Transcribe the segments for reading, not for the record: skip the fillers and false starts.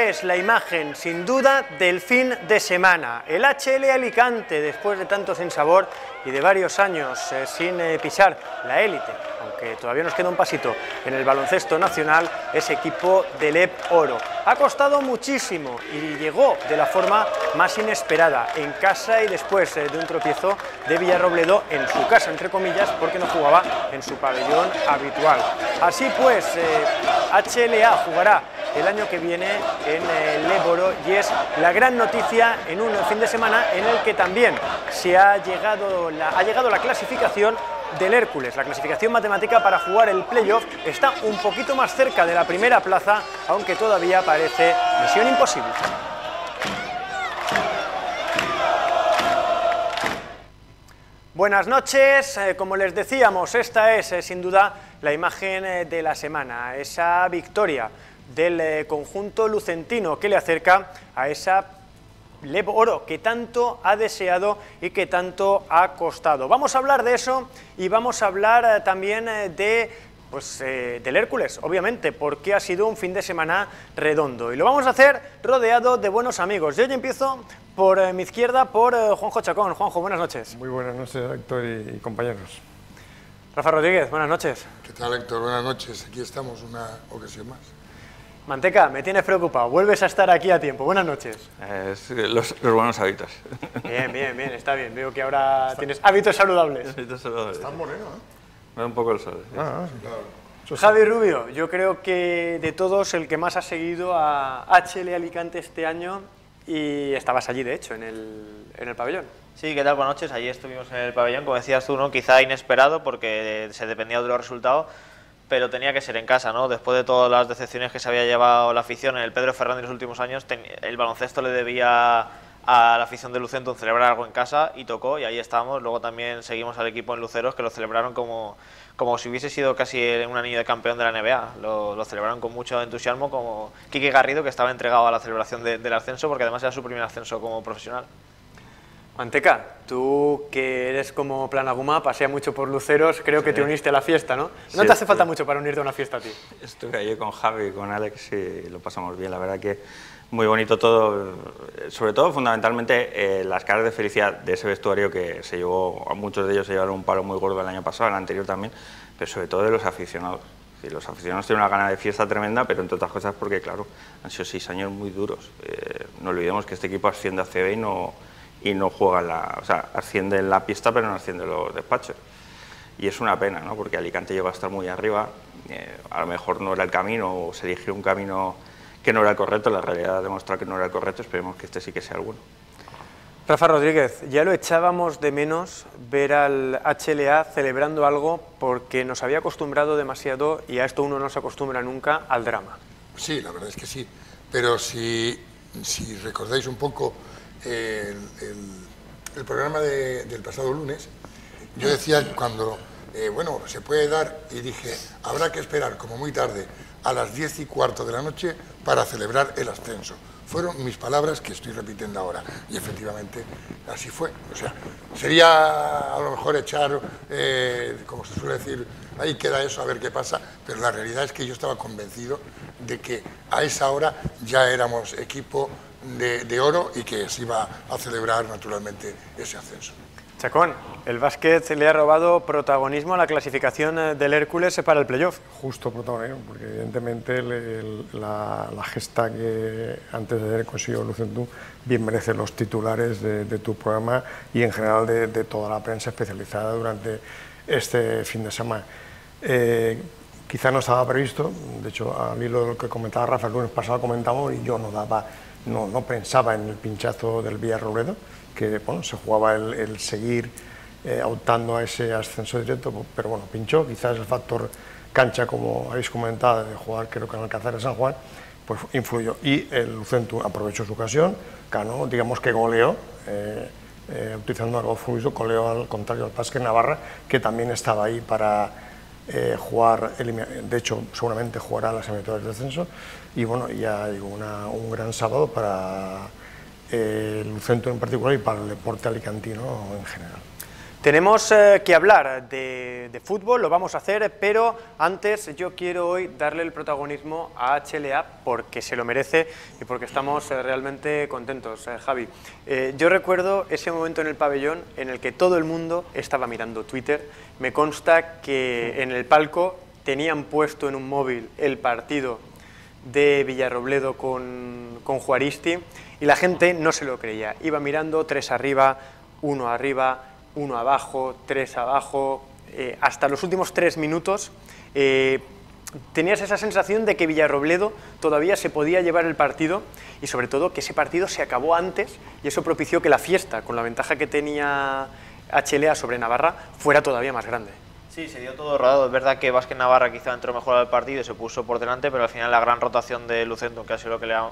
es la imagen, sin duda, del fin de semana. El HL Alicante, después de tanto sinsabor y de varios años sin pisar la élite, aunque todavía nos queda un pasito en el baloncesto nacional, es equipo del EP Oro. Ha costado muchísimo y llegó de la forma más inesperada, en casa y después de un tropiezo de Villarrobledo en su casa, entre comillas, porque no jugaba en su pabellón habitual. Así pues, HLA jugará el año que viene en el EP Oro y es la gran noticia en un fin de semana en el que también ha llegado la clasificación del Hércules. La clasificación matemática para jugar el playoff está un poquito más cerca de la primera plaza, aunque todavía parece misión imposible. Buenas noches, como les decíamos, esta es sin duda la imagen de la semana, esa victoria del conjunto lucentino que le acerca a esa EP Oro que tanto ha deseado y que tanto ha costado. Vamos a hablar de eso y vamos a hablar también del Hércules, obviamente, porque ha sido un fin de semana redondo. Y lo vamos a hacer rodeado de buenos amigos. Yo hoy empiezo por mi izquierda, por Juanjo Chacón. Juanjo, buenas noches. Muy buenas noches, Héctor y compañeros. Rafa Rodríguez, buenas noches. ¿Qué tal, Héctor? Buenas noches. Aquí estamos una ocasión más. Manteca, me tienes preocupado. Vuelves a estar aquí a tiempo. Buenas noches. Los buenos hábitos. Bien, está bien. Veo que ahora tienes hábitos saludables. Hábitos saludables. Estás moreno, ¿eh? Me da un poco el sol. Sí. Sí, claro. Javi Rubio, yo creo que de todos el que más ha seguido a HL Alicante este año, y estabas allí, de hecho, en el pabellón. Sí, ¿qué tal? Buenas noches. Allí estuvimos en el pabellón, como decías tú, ¿no? Quizá inesperado porque se dependía de los resultados, pero tenía que ser en casa, ¿no? Después de todas las decepciones que se había llevado la afición en el Pedro Fernández en los últimos años, el baloncesto le debía a la afición de Lucentum celebrar algo en casa y tocó, y ahí estábamos. Luego también seguimos al equipo en Luceros, que lo celebraron como si hubiese sido casi un anillo de campeón de la NBA. Lo celebraron con mucho entusiasmo, como Quique Garrido, que estaba entregado a la celebración del ascenso, porque además era su primer ascenso como profesional. Manteca, tú que eres como Planaguma, pasea mucho por Luceros, creo que te uniste a la fiesta, ¿no? No te hace falta mucho para unirte a una fiesta a ti. Estuve allí con Javi y con Alex y lo pasamos bien, la verdad que muy bonito todo, sobre todo fundamentalmente las caras de felicidad de ese vestuario que se llevó, a muchos de ellos se llevaron un palo muy gordo el año pasado, el anterior también, pero sobre todo de los aficionados. Sí, los aficionados tienen una gana de fiesta tremenda, pero entre otras cosas porque, claro, han sido 6 años muy duros. No olvidemos que este equipo asciende a CB y no juega asciende en la pista, pero no asciende en los despachos. Y es una pena, ¿no? Porque Alicante llegó a estar muy arriba, a lo mejor no era el camino, o se eligió un camino que no era el correcto, la realidad demuestra que no era el correcto, esperemos que este sí que sea el bueno. Rafa Rodríguez, ya lo echábamos de menos ver al HLA celebrando algo porque nos había acostumbrado demasiado, y a esto uno no se acostumbra nunca, al drama. Sí, la verdad es que sí, pero si recordáis un poco el programa del pasado lunes, yo decía cuando, bueno, se puede dar, y dije, habrá que esperar como muy tarde, a las 10:15 de la noche, para celebrar el ascenso. Fueron mis palabras que estoy repitiendo ahora, y efectivamente así fue. O sea, sería a lo mejor echar, como se suele decir, ahí queda eso, a ver qué pasa, pero la realidad es que yo estaba convencido de que a esa hora ya éramos equipo de oro y que se iba a celebrar naturalmente ese ascenso. Chacón, el básquet le ha robado protagonismo a la clasificación del Hércules para el playoff. Justo protagonismo, porque evidentemente la gesta que antes de haber conseguido Lucentum bien merece los titulares de tu programa y en general de toda la prensa especializada durante este fin de semana. Quizá no estaba previsto, de hecho al hilo de lo que comentaba Rafa el lunes pasado comentamos, y yo no pensaba en el pinchazo del Villarrobledo, que bueno, se jugaba el seguir optando a ese ascenso directo, pero bueno, pinchó. Quizás el factor cancha, como habéis comentado, de jugar creo que en Alcázar de San Juan, pues influyó, y el Lucentum aprovechó su ocasión, ganó, digamos que goleó, utilizando algo fluido, goleó al contrario al Basket Navarra, que también estaba ahí para jugar, de hecho seguramente jugará las eliminatorias de descenso, y bueno, ya digo, un gran sábado para el Lucentum en particular y para el deporte alicantino en general. Tenemos que hablar de fútbol, lo vamos a hacer, pero antes yo quiero hoy darle el protagonismo a HLA porque se lo merece y porque estamos realmente contentos. Javi, yo recuerdo ese momento en el pabellón en el que todo el mundo estaba mirando Twitter. Me consta que en el palco tenían puesto en un móvil el partido de Villarrobledo con Juaristi y la gente no se lo creía. Iba mirando 3 arriba, 1 arriba, 1 abajo, 3 abajo, hasta los últimos 3 minutos tenías esa sensación de que Villarrobledo todavía se podía llevar el partido y sobre todo que ese partido se acabó antes y eso propició que la fiesta, con la ventaja que tenía HLA sobre Navarra, fuera todavía más grande. Sí, se dio todo rodado. Es verdad que Vázquez Navarra quizá entró mejor al partido y se puso por delante, pero al final la gran rotación de Lucentum, que ha sido lo que le ha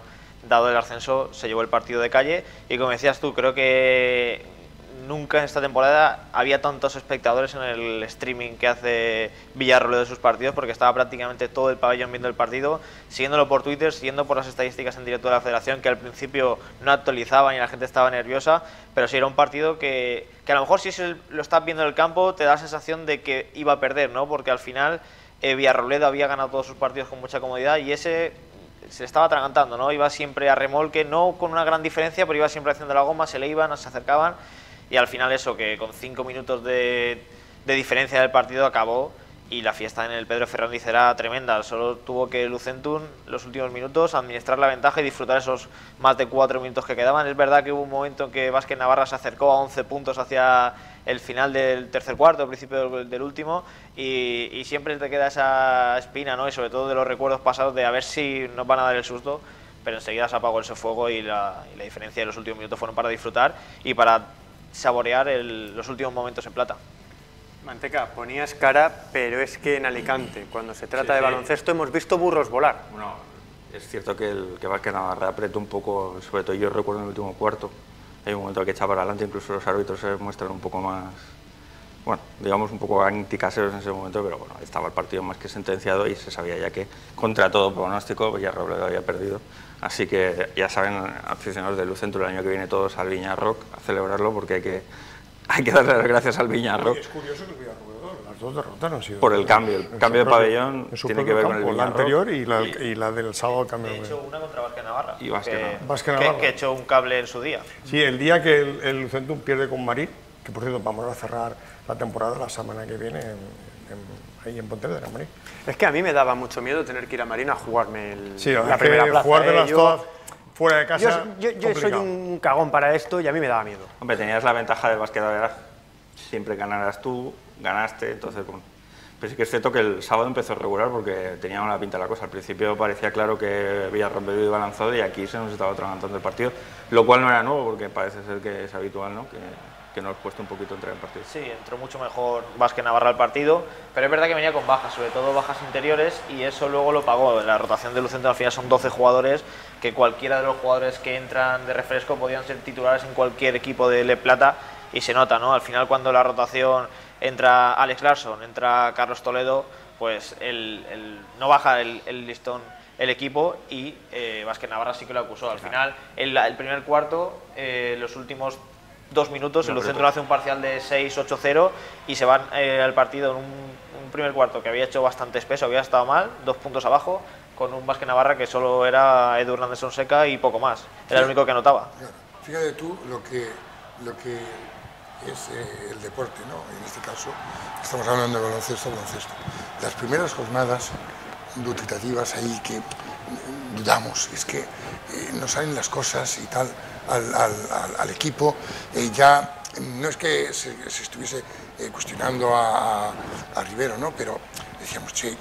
dado el ascenso, se llevó el partido de calle y como decías tú, creo que nunca en esta temporada había tantos espectadores en el streaming que hace Villarrobledo de sus partidos, porque estaba prácticamente todo el pabellón viendo el partido, siguiéndolo por Twitter, siguiendo por las estadísticas en directo de la federación, que al principio no actualizaban y la gente estaba nerviosa, pero sí era un partido que a lo mejor si lo estás viendo en el campo te da la sensación de que iba a perder, ¿no? Porque al final Villarrobledo había ganado todos sus partidos con mucha comodidad y ese se estaba atragantando, ¿no? Iba siempre a remolque, no con una gran diferencia, pero iba siempre haciendo la goma, se le iban, se acercaban. Y al final eso, que con 5 minutos de diferencia del partido acabó y la fiesta en el Pedro Fernández era tremenda. Solo tuvo que Lucentum los últimos minutos administrar la ventaja y disfrutar esos más de 4 minutos que quedaban. Es verdad que hubo un momento en que Vázquez Navarra se acercó a 11 puntos hacia el final del tercer cuarto, al principio del último, y siempre te queda esa espina, ¿no? Y sobre todo de los recuerdos pasados de a ver si nos van a dar el susto, pero enseguida se apagó ese fuego y la diferencia de los últimos minutos fueron para disfrutar y para saborear los últimos momentos en plata. Manteca, ponías cara, pero es que en Alicante, cuando se trata de baloncesto, hemos visto burros volar. Bueno, es cierto que Vázquez Navarra apretó un poco, sobre todo yo recuerdo en el último cuarto, hay un momento en que echa para adelante, incluso los árbitros se muestran un poco más, bueno, digamos un poco anticaseros en ese momento, pero bueno, estaba el partido más que sentenciado y se sabía ya que contra todo pronóstico Villarrobledo había perdido. Así que ya saben, aficionados de Lucentum, el año que viene todos al Viña Rock a celebrarlo porque hay que darle las gracias al Viña Rock. Es curioso que el Villarrobledo, las 2 derrotas no han sido... Por el cambio de pabellón tiene que ver con el Viña la anterior Rock y la del sábado cambio. De hecho, una contra Vázquez Navarra. Y Vázquez Navarra. Que echó un cable en su día. Sí, el día que el Lucentum pierde con Marín, que por cierto vamos a cerrar la temporada la semana que viene ahí en Pontevedra, en Marín. Es que a mí me daba mucho miedo tener que ir a Marín a jugarme la primera plaza. Jugar de las todas fuera de casa. Yo soy un cagón para esto y a mí me daba miedo. Hombre, tenías la ventaja del Vázquez Navarra, siempre ganarás tú, ganaste, entonces bueno. Pero sí que es cierto que el sábado empezó regular porque tenía una pinta la cosa. Al principio parecía claro que Villarrobledo iba lanzado y aquí se nos estaba atragantando el partido, lo cual no era nuevo porque parece ser que es habitual, ¿no? Que nos cuesta un poquito entrar en partido. Sí, entró mucho mejor Vázquez Navarra al partido, pero es verdad que venía con bajas, sobre todo bajas interiores, y eso luego lo pagó. La rotación de Lucentum al final son 12 jugadores, que cualquiera de los jugadores que entran de refresco podían ser titulares en cualquier equipo de Le Plata, y se nota, ¿no? Al final cuando la rotación entra Alex Larsson, entra Carlos Toledo, pues no baja el listón el equipo y Vázquez Navarra sí que lo acusó. Al final, el primer cuarto, los últimos 2 minutos, el Lucentum hace un parcial de 6-8-0 y se van al partido en un primer cuarto que había hecho bastante espeso, había estado mal, 2 puntos abajo, con un Vázquez Navarra que solo era Edu Hernández Sonseca y poco más. Era el único que anotaba. Fíjate tú lo que es el deporte, ¿no? En este caso estamos hablando de baloncesto. Las primeras jornadas dubitativas ahí que dudamos, es que no salen las cosas y tal al equipo, ya no es que se estuviese cuestionando a Rivero, ¿no? Pero decíamos, che,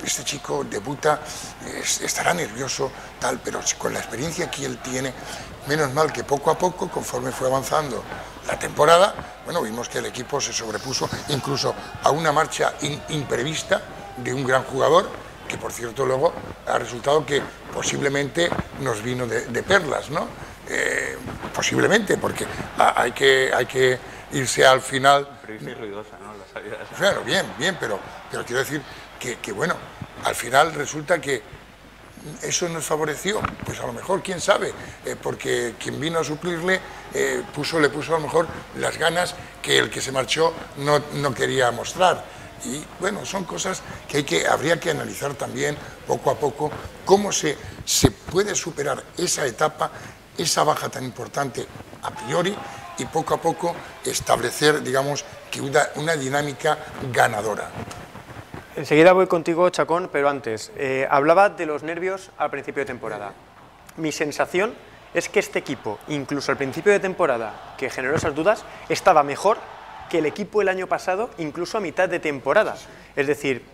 este chico debuta, estará nervioso, tal, pero con la experiencia que él tiene, menos mal que poco a poco, conforme fue avanzando la temporada, bueno, vimos que el equipo se sobrepuso incluso a una marcha imprevista de un gran jugador, que por cierto luego ha resultado que posiblemente nos vino de perlas, ¿no? Posiblemente, porque hay que irse al final... Imprevista y ruidosa, ¿no? La salida esa. Claro, bien, pero quiero decir que bueno, al final resulta que ¿eso nos favoreció? Pues a lo mejor, quién sabe, porque quien vino a suplirle le puso a lo mejor las ganas que el que se marchó no quería mostrar. Y bueno, son cosas que habría que analizar también poco a poco, cómo se puede superar esa etapa, esa baja tan importante a priori, y poco a poco establecer, digamos, que una dinámica ganadora. Enseguida voy contigo, Chacón, pero antes, hablaba de los nervios al principio de temporada. Mi sensación es que este equipo, incluso al principio de temporada, que generó esas dudas, estaba mejor que el equipo el año pasado, incluso a mitad de temporada. Es decir,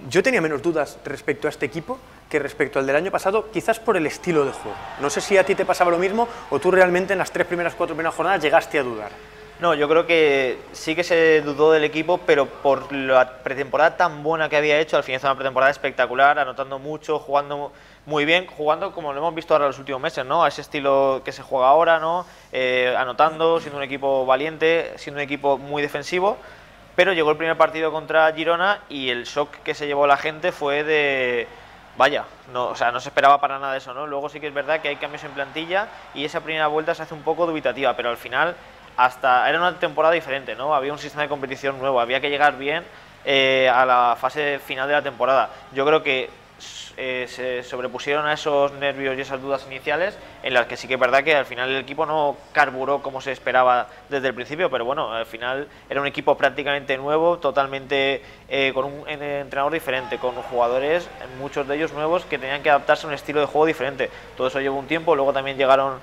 yo tenía menos dudas respecto a este equipo que respecto al del año pasado, quizás por el estilo de juego. No sé si a ti te pasaba lo mismo o tú realmente en las 4 primeras jornadas llegaste a dudar. No, yo creo que sí que se dudó del equipo, pero por la pretemporada tan buena que había hecho, al final hizo una pretemporada espectacular, anotando mucho, jugando muy bien, jugando como lo hemos visto ahora los últimos meses, ¿no? A ese estilo que se juega ahora, ¿no? Anotando, siendo un equipo valiente, siendo un equipo muy defensivo, pero llegó el primer partido contra Girona y el shock que se llevó la gente fue de... Vaya, no, o sea, no se esperaba para nada eso, ¿no? Luego sí que es verdad que hay cambios en plantilla y esa primera vuelta se hace un poco dubitativa, pero al final era una temporada diferente, ¿no? Había un sistema de competición nuevo, había que llegar bien a la fase final de la temporada. Yo creo que se sobrepusieron a esos nervios y esas dudas iniciales, en las que sí que es verdad que al final el equipo no carburó como se esperaba desde el principio, pero bueno, al final era un equipo prácticamente nuevo, totalmente con un entrenador diferente, con jugadores, muchos de ellos nuevos, que tenían que adaptarse a un estilo de juego diferente. Todo eso llevó un tiempo, luego también llegaron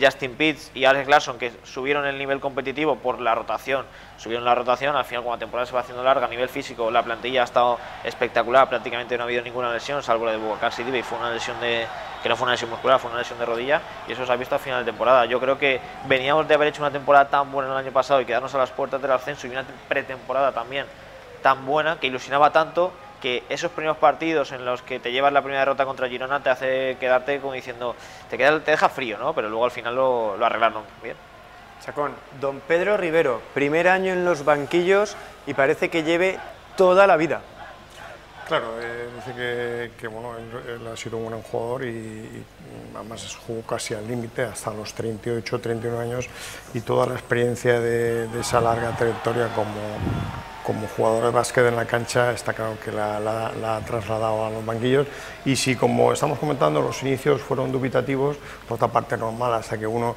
Justin Pitts y Alex Larsson, que subieron el nivel competitivo por la rotación, al final cuando la temporada se va haciendo larga a nivel físico, la plantilla ha estado espectacular, prácticamente no ha habido ninguna lesión, salvo la de Boubacar Sidibe, y fue una lesión que no fue una lesión muscular, fue una lesión de rodilla, y eso se ha visto a final de temporada. Yo creo que veníamos de haber hecho una temporada tan buena el año pasado y quedarnos a las puertas del ascenso, y una pretemporada también tan buena, que ilusionaba tanto, que esos primeros partidos en los que te llevas la primera derrota contra Girona te hace quedarte como diciendo, te deja frío, ¿no? Pero luego al final lo arreglaron bien. Chacón, don Pedro Rivero, primer año en los banquillos y parece que lleve toda la vida. Claro, dice que bueno, él ha sido un gran jugador y además jugó casi al límite hasta los 38, 39 años, y toda la experiencia de esa larga trayectoria como jugador de básquet en la cancha está claro que la ha trasladado a los banquillos. Y si, como estamos comentando, los inicios fueron dubitativos, por otra parte normal, hasta que uno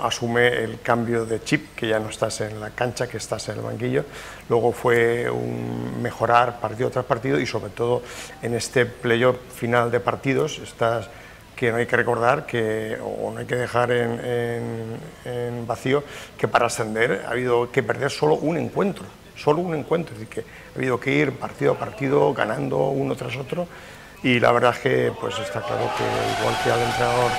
asume el cambio de chip, que ya no estás en la cancha, que estás en el banquillo. Luego fue un mejorar partido tras partido, y sobre todo en este playoff final de partidos, que no hay que recordar o no hay que dejar en vacío, que para ascender ha habido que perder solo un encuentro, es decir, que ha habido que ir partido a partido ganando uno tras otro, y la verdad es que pues está claro que igual que al entrenador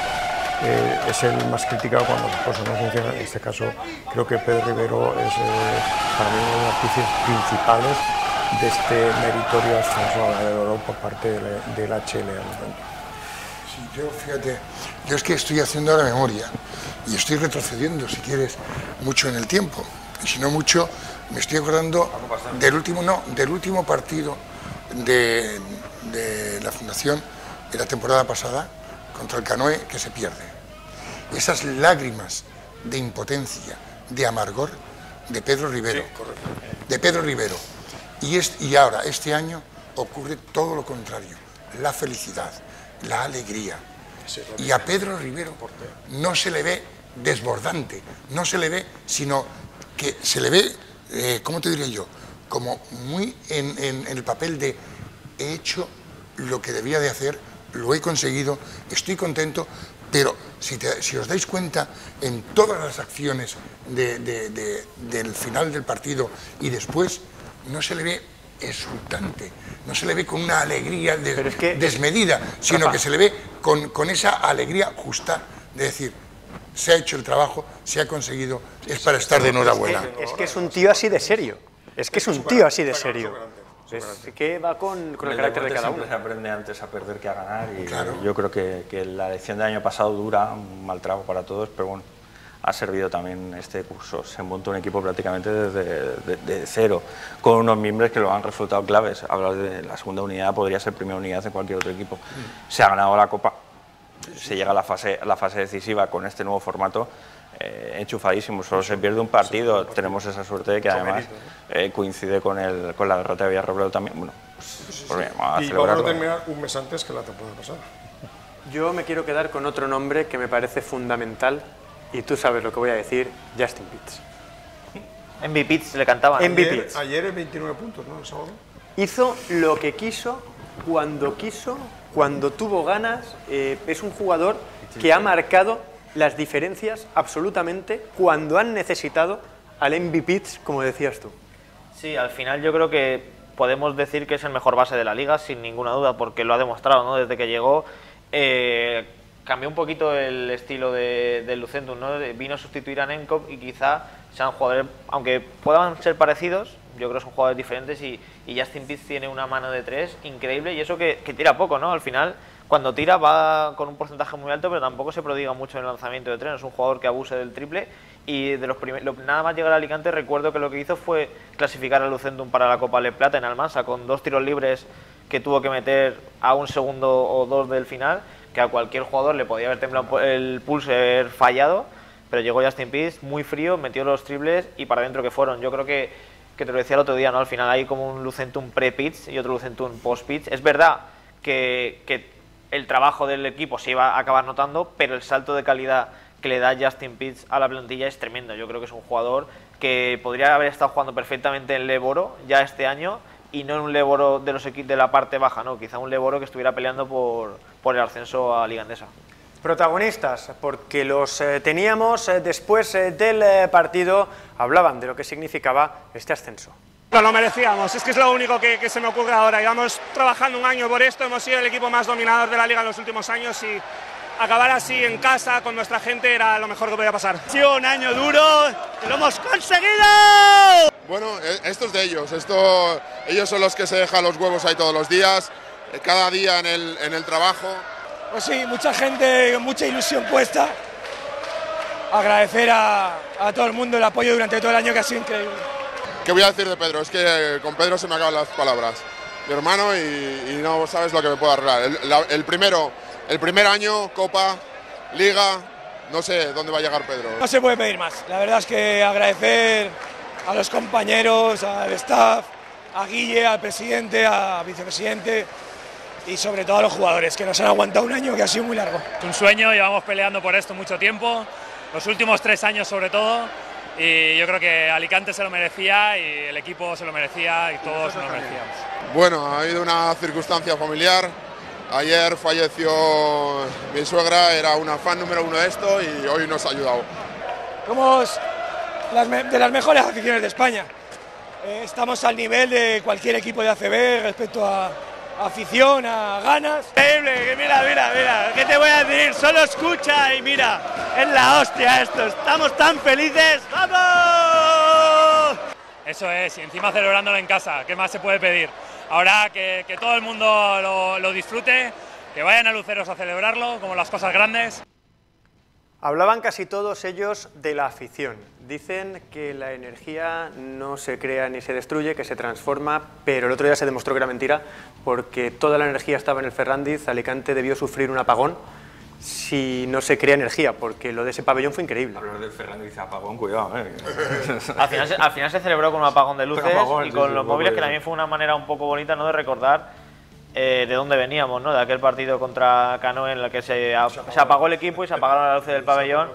es el más criticado cuando las cosas no funcionan, en este caso creo que Pedro Rivero es para mí uno de los artífices principales de este meritorio ascenso a la de oro por parte del HL. Sí, fíjate, yo es que estoy haciendo ahora memoria y estoy retrocediendo, si quieres, mucho en el tiempo, y si no mucho, me estoy acordando del último partido de la Fundación de la temporada pasada contra el Canoe, que se pierde. Esas lágrimas de impotencia, de amargor de Pedro Rivero. Sí, de Pedro Rivero. Y ahora, este año, ocurre todo lo contrario. La felicidad, la alegría. Y a Pedro Rivero no se le ve desbordante, no se le ve, sino que se le ve, ¿cómo te diré yo? Como muy en el papel de he hecho lo que debía de hacer, lo he conseguido, estoy contento, pero si os dais cuenta, en todas las acciones del final del partido y después, no se le ve exultante, no se le ve con una alegría desmedida, sino Rafa, que se le ve con esa alegría justa, de decir, se ha hecho el trabajo, se ha conseguido, es para estar de enhorabuena. Es que es un tío así de serio, es que va con el carácter de cada uno. Siempre se aprende antes a perder que a ganar, y claro, yo creo que la lección del año pasado dura, un mal trago para todos, pero bueno, ha servido también este curso. Se montó un equipo prácticamente desde cero, con unos miembros que lo han resultado claves. Hablar de la segunda unidad, podría ser primera unidad en cualquier otro equipo. Se ha ganado la Copa, se llega a la fase decisiva con este nuevo formato, enchufadísimo, solo se pierde un partido. Tenemos esa suerte de que además coincide con la derrota de Villarrobledo también. Bueno, pues bien, vamos a y celebrarlo. vamos a terminar un mes antes que la temporada pasada. Yo me quiero quedar con otro nombre que me parece fundamental, y tú sabes lo que voy a decir: Justin Pitts. MVP le cantaban. Ayer en 29 puntos, ¿no? El sábado. Hizo lo que quiso, cuando tuvo ganas. Es un jugador que ha marcado las diferencias absolutamente cuando han necesitado al MVP, como decías tú. Sí, al final yo creo que podemos decir que es el mejor base de la liga, sin ninguna duda, porque lo ha demostrado, ¿no? Desde que llegó, cambió un poquito el estilo del Lucentum, ¿no? Vino a sustituir a Nenkov y quizá sean jugadores, aunque puedan ser parecidos, yo creo que son jugadores diferentes, y Justin Pitts tiene una mano de tres increíble, y eso que tira poco, ¿no? Al final, cuando tira va con un porcentaje muy alto, pero tampoco se prodiga mucho en el lanzamiento de tres. Es un jugador que abuse del triple, y de los nada más llegar a Alicante recuerdo que lo que hizo fue clasificar al Lucentum para la Copa Le Plata en Almansa con 2 tiros libres que tuvo que meter a un segundo o 2 del final, que a cualquier jugador le podía haber temblado el pulso y haber fallado, pero llegó Justin Pitts muy frío, metió los triples y para adentro que fueron. Yo creo que te lo decía el otro día, ¿no? Al final hay como un Lucentum pre-Pitts y otro Lucentum post-Pitts. Es verdad que el trabajo del equipo se iba a acabar notando, pero el salto de calidad que le da Justin Pitts a la plantilla es tremendo. Yo creo que es un jugador que podría haber estado jugando perfectamente en Leboro ya este año, y no en un Leboro de los equipos de la parte baja, no, quizá un Leboro que estuviera peleando por el ascenso a Liga Endesa. Protagonistas, porque los teníamos después del partido, hablaban de lo que significaba este ascenso. No lo merecíamos, es que es lo único que se me ocurre ahora. Llevamos trabajando un año por esto, hemos sido el equipo más dominador de la liga en los últimos años, y acabar así en casa con nuestra gente era lo mejor que podía pasar. Ha sido un año duro y lo hemos conseguido. Bueno, esto es de ellos, ellos son los que se dejan los huevos ahí todos los días, cada día en el trabajo. Pues sí, mucha gente, mucha ilusión puesta. Agradecer a todo el mundo el apoyo durante todo el año, que ha sido increíble. ¿Qué voy a decir de Pedro? Es que con Pedro se me acaban las palabras. Mi hermano, y no sabes lo que me puede arreglar. El primer año, Copa, Liga, no sé dónde va a llegar Pedro. No se puede pedir más. La verdad es que agradecer a los compañeros, al staff, a Guille, al presidente, al vicepresidente y sobre todo a los jugadores, que nos han aguantado un año que ha sido muy largo. Es un sueño, llevamos peleando por esto mucho tiempo, los últimos 3 años sobre todo, y yo creo que Alicante se lo merecía y el equipo se lo merecía y todos nos lo merecíamos. Bueno, ha habido una circunstancia familiar. Ayer falleció mi suegra, era una fan número 1 de esto, y hoy nos ha ayudado. Somos de las mejores aficiones de España. Estamos al nivel de cualquier equipo de ACB respecto a afición, a ganas. Increíble, que mira, ¿qué te voy a decir? Solo escucha y mira, es la hostia esto, estamos tan felices, ¡vamos! Eso es, y encima celebrándolo en casa, ¿qué más se puede pedir? Ahora que todo el mundo lo disfrute, que vayan a Luceros a celebrarlo, como las cosas grandes. Hablaban casi todos ellos de la afición. Dicen que la energía no se crea ni se destruye, que se transforma, pero el otro día se demostró que era mentira, porque toda la energía estaba en el Ferrandiz. Alicante debió sufrir un apagón si no se crea energía, porque lo de ese pabellón fue increíble. Hablar del Fernández apagón, cuidado. Al final se celebró con un apagón de luces y con los móviles, que también fue una manera un poco bonita, ¿no?, de recordar de dónde veníamos, ¿no?, de aquel partido contra Cano en el que se apagó el equipo y se apagaron las luces del pabellón,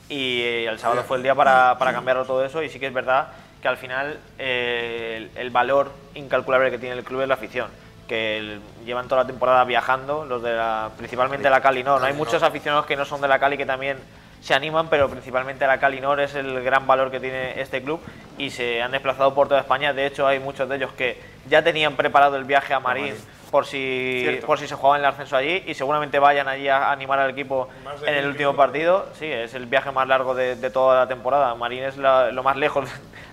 y el sábado fue el día para cambiarlo todo eso. Y sí que es verdad que al final el valor incalculable que tiene el club es la afición, que llevan toda la temporada viajando, los de principalmente la Cali Nord. No hay muchos aficionados que no son de la Cali que también se animan, pero principalmente la Cali Nord es el gran valor que tiene este club, y se han desplazado por toda España. De hecho, hay muchos de ellos que ya tenían preparado el viaje a Marín por si se jugaba en el ascenso allí, y seguramente vayan allí a animar al equipo en el último partido. Sí, es el viaje más largo de toda la temporada. Marín es lo más lejos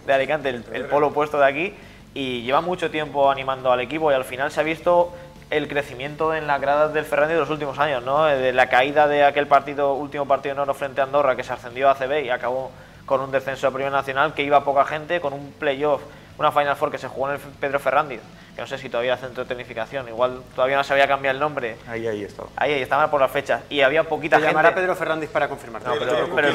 de Alicante, el polo opuesto de aquí, y lleva mucho tiempo animando al equipo, y al final se ha visto el crecimiento en las gradas del Ferrandi de los últimos años, ¿no? De la caída de aquel último partido en oro frente a Andorra, que se ascendió a ACB y acabó con un descenso a Primera Nacional, que iba poca gente, con un playoff, una Final Four que se jugó en el Pedro Ferrandi, que no sé si todavía era centro de tecnificación, igual todavía no se había cambiado el nombre. Ahí estaba. Ahí estaban por las fechas y había poquita gente. Llamará Pedro Fernández para confirmarte. No, pero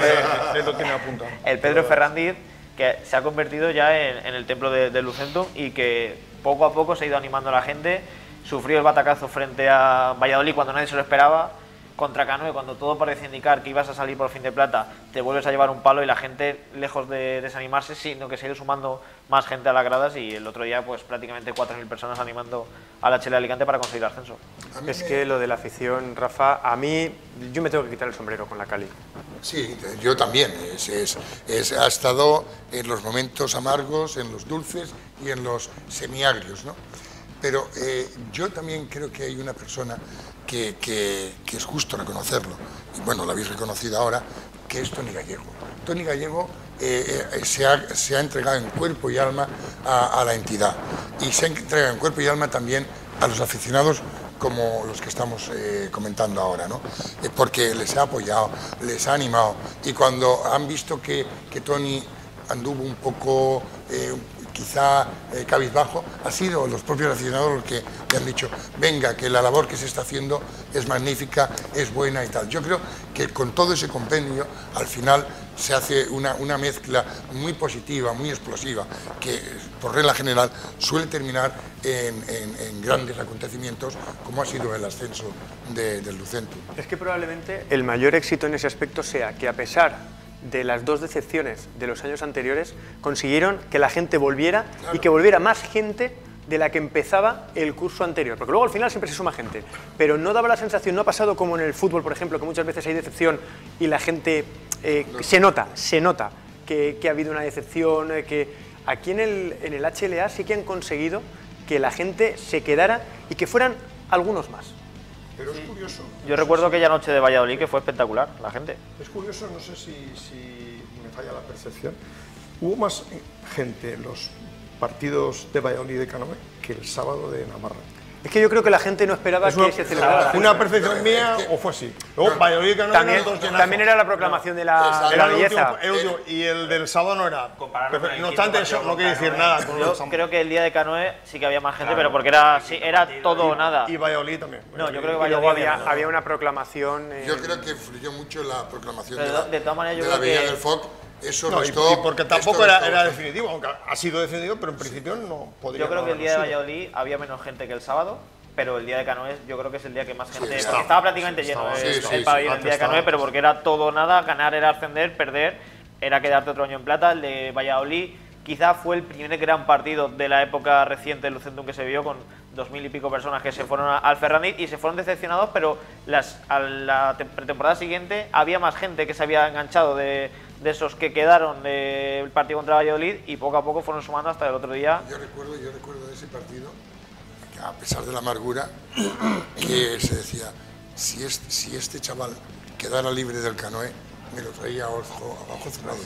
lo tiene apuntado. El Pedro Fernández, que se ha convertido ya en el templo de Lucentum y que poco a poco se ha ido animando a la gente. Sufrió el batacazo frente a Valladolid cuando nadie se lo esperaba. Contra Canoe, cuando todo parecía indicar que ibas a salir por fin de plata, te vuelves a llevar un palo y la gente, lejos de desanimarse, sino que se ha ido sumando más gente a las gradas, y el otro día pues prácticamente 4.000 personas animando a la HL Alicante para conseguir el ascenso. Es que lo de la afición, Rafa, a mí, yo me tengo que quitar el sombrero con la Cali. Sí, yo también. Ha estado en los momentos amargos, en los dulces y en los semiagrios, ¿no? Pero yo también creo que hay una persona que es justo reconocerlo, y bueno, lo habéis reconocido ahora, que es Toni Gallego. Toni Gallego se ha entregado en cuerpo y alma a la entidad, y se ha entregado en cuerpo y alma también a los aficionados como los que estamos comentando ahora, ¿no? Porque les ha apoyado, les ha animado, y cuando han visto que Toni anduvo un poco quizá cabizbajo, ha sido los propios aficionados los que le han dicho, venga, que la labor que se está haciendo es magnífica, es buena y tal. Yo creo que con todo ese compendio, al final se hace una mezcla muy positiva, muy explosiva, que por regla general suele terminar en grandes acontecimientos, como ha sido el ascenso del Lucentum. Es que probablemente el mayor éxito en ese aspecto sea que, a pesar de las dos decepciones de los años anteriores, consiguieron que la gente volviera, claro, y que volviera más gente de la que empezaba el curso anterior, porque luego al final siempre se suma gente, pero no daba la sensación, no ha pasado como en el fútbol, por ejemplo, que muchas veces hay decepción y la gente se nota que ha habido una decepción, que aquí en el HLA sí que han conseguido que la gente se quedara y que fueran algunos más. Pero es curioso. Yo recuerdo aquella noche de Valladolid que fue espectacular, la gente. Es curioso, no sé si me falla la percepción. Hubo más gente en los partidos de Valladolid y de Canoe que el sábado de Navarra. Es que yo creo que la gente no esperaba que se celebrara. ¿Una percepción mía o fue así? Luego, Valladolid y Canoe también era la proclamación de la belleza. Y el del sábado no era. No obstante, eso no quiere decir nada. Yo creo que el día de Canoe sí que había más gente, pero porque era todo o nada. Y Valladolid también. No, yo creo que Valladolid había una proclamación. Yo creo que influyó mucho la proclamación de todas maneras, de la belleza del FOC. Eso no, restó, y porque tampoco era definitivo, aunque ha sido definitivo, pero en principio no podría. Yo creo que el día de Valladolid había menos gente que el sábado, pero el día de Canoe yo creo que es el día que más gente... estaba prácticamente lleno el pabellón el día de Canoe, pero porque era todo o nada, ganar era ascender, perder era quedarte otro año en plata. El de Valladolid quizá fue el primer gran partido de la época reciente del Lucentum que se vio, con 2.000 y pico personas que se fueron al Ferrandi y se fueron decepcionados, pero a la pretemporada siguiente había más gente que se había enganchado de esos que quedaron del partido contra Valladolid, y poco a poco fueron sumando hasta el otro día. Yo recuerdo de ese partido, que a pesar de la amargura, que se decía, si este chaval quedara libre del Canoe, me lo traía abajo cerrado.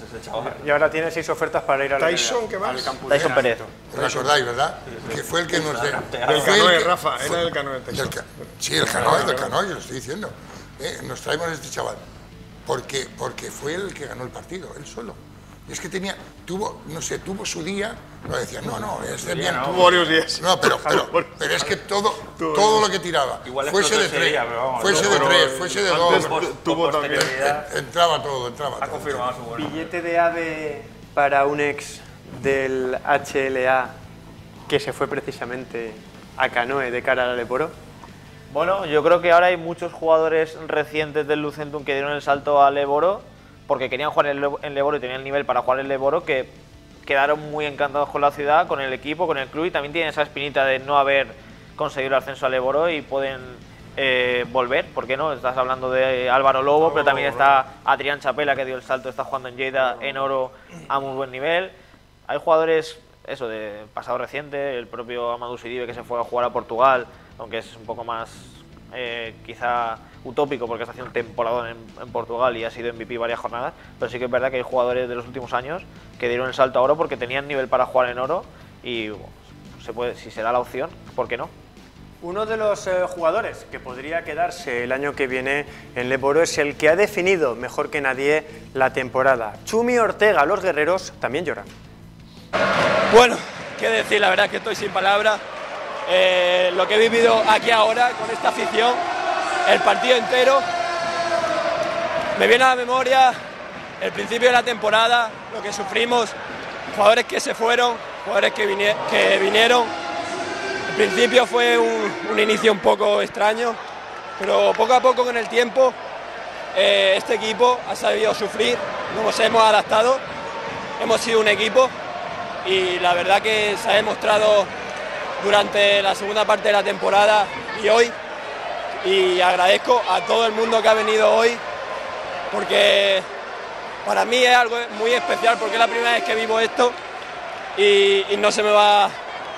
Y ahora tiene 6 ofertas para ir a Tyson, ¿qué más? Tyson Pérez. ¿Lo recordáis, verdad? Que fue el que nos... Del Canoe, Rafa, era del Canoe. Sí, el Canoe, del Canoe, yo lo estoy diciendo. Nos traemos a este chaval. Porque fue el que ganó el partido, él solo. Y es que tuvo su día, lo decía, este bien. Tuvo varios días. No, pero es que todo lo que tiraba, fuese de 3, fuese de 3, fuese de 2, tuvo también. Entraba todo. Ha confirmado su buena. Billete de AVE para un ex del HLA que se fue precisamente a Canoe de cara al Leporo. Bueno, yo creo que ahora hay muchos jugadores recientes del Lucentum que dieron el salto al Leboro porque querían jugar en Leboro y tenían el nivel para jugar en Leboro, que quedaron muy encantados con la ciudad, con el equipo, con el club, y también tienen esa espinita de no haber conseguido el ascenso al Leboro y pueden volver, ¿por qué no? Estás hablando de Álvaro Lobo, pero también está Adrián Chapela, que dio el salto, está jugando en Lleida en oro a muy buen nivel. Hay jugadores, eso, de pasado reciente, el propio Amadou Sidibe, que se fue a jugar a Portugal, aunque es un poco más quizá utópico porque está haciendo un temporadón en Portugal y ha sido MVP varias jornadas, pero sí que es verdad que hay jugadores de los últimos años que dieron el salto a oro porque tenían nivel para jugar en oro y bueno, se puede, si se da la opción, ¿por qué no? Uno de los jugadores que podría quedarse el año que viene en Leboro es el que ha definido mejor que nadie la temporada. Chumi Ortega, los guerreros también lloran. Bueno, qué decir, la verdad es que estoy sin palabras. Lo que he vivido aquí ahora con esta afición, el partido entero, me viene a la memoria el principio de la temporada, lo que sufrimos, jugadores que se fueron, jugadores que vinieron. Al principio fue un inicio un poco extraño, pero poco a poco con el tiempo este equipo ha sabido sufrir, nos hemos adaptado, hemos sido un equipo y la verdad que se ha demostrado durante la segunda parte de la temporada y hoy, y agradezco a todo el mundo que ha venido hoy porque para mí es algo muy especial porque es la primera vez que vivo esto y no se me va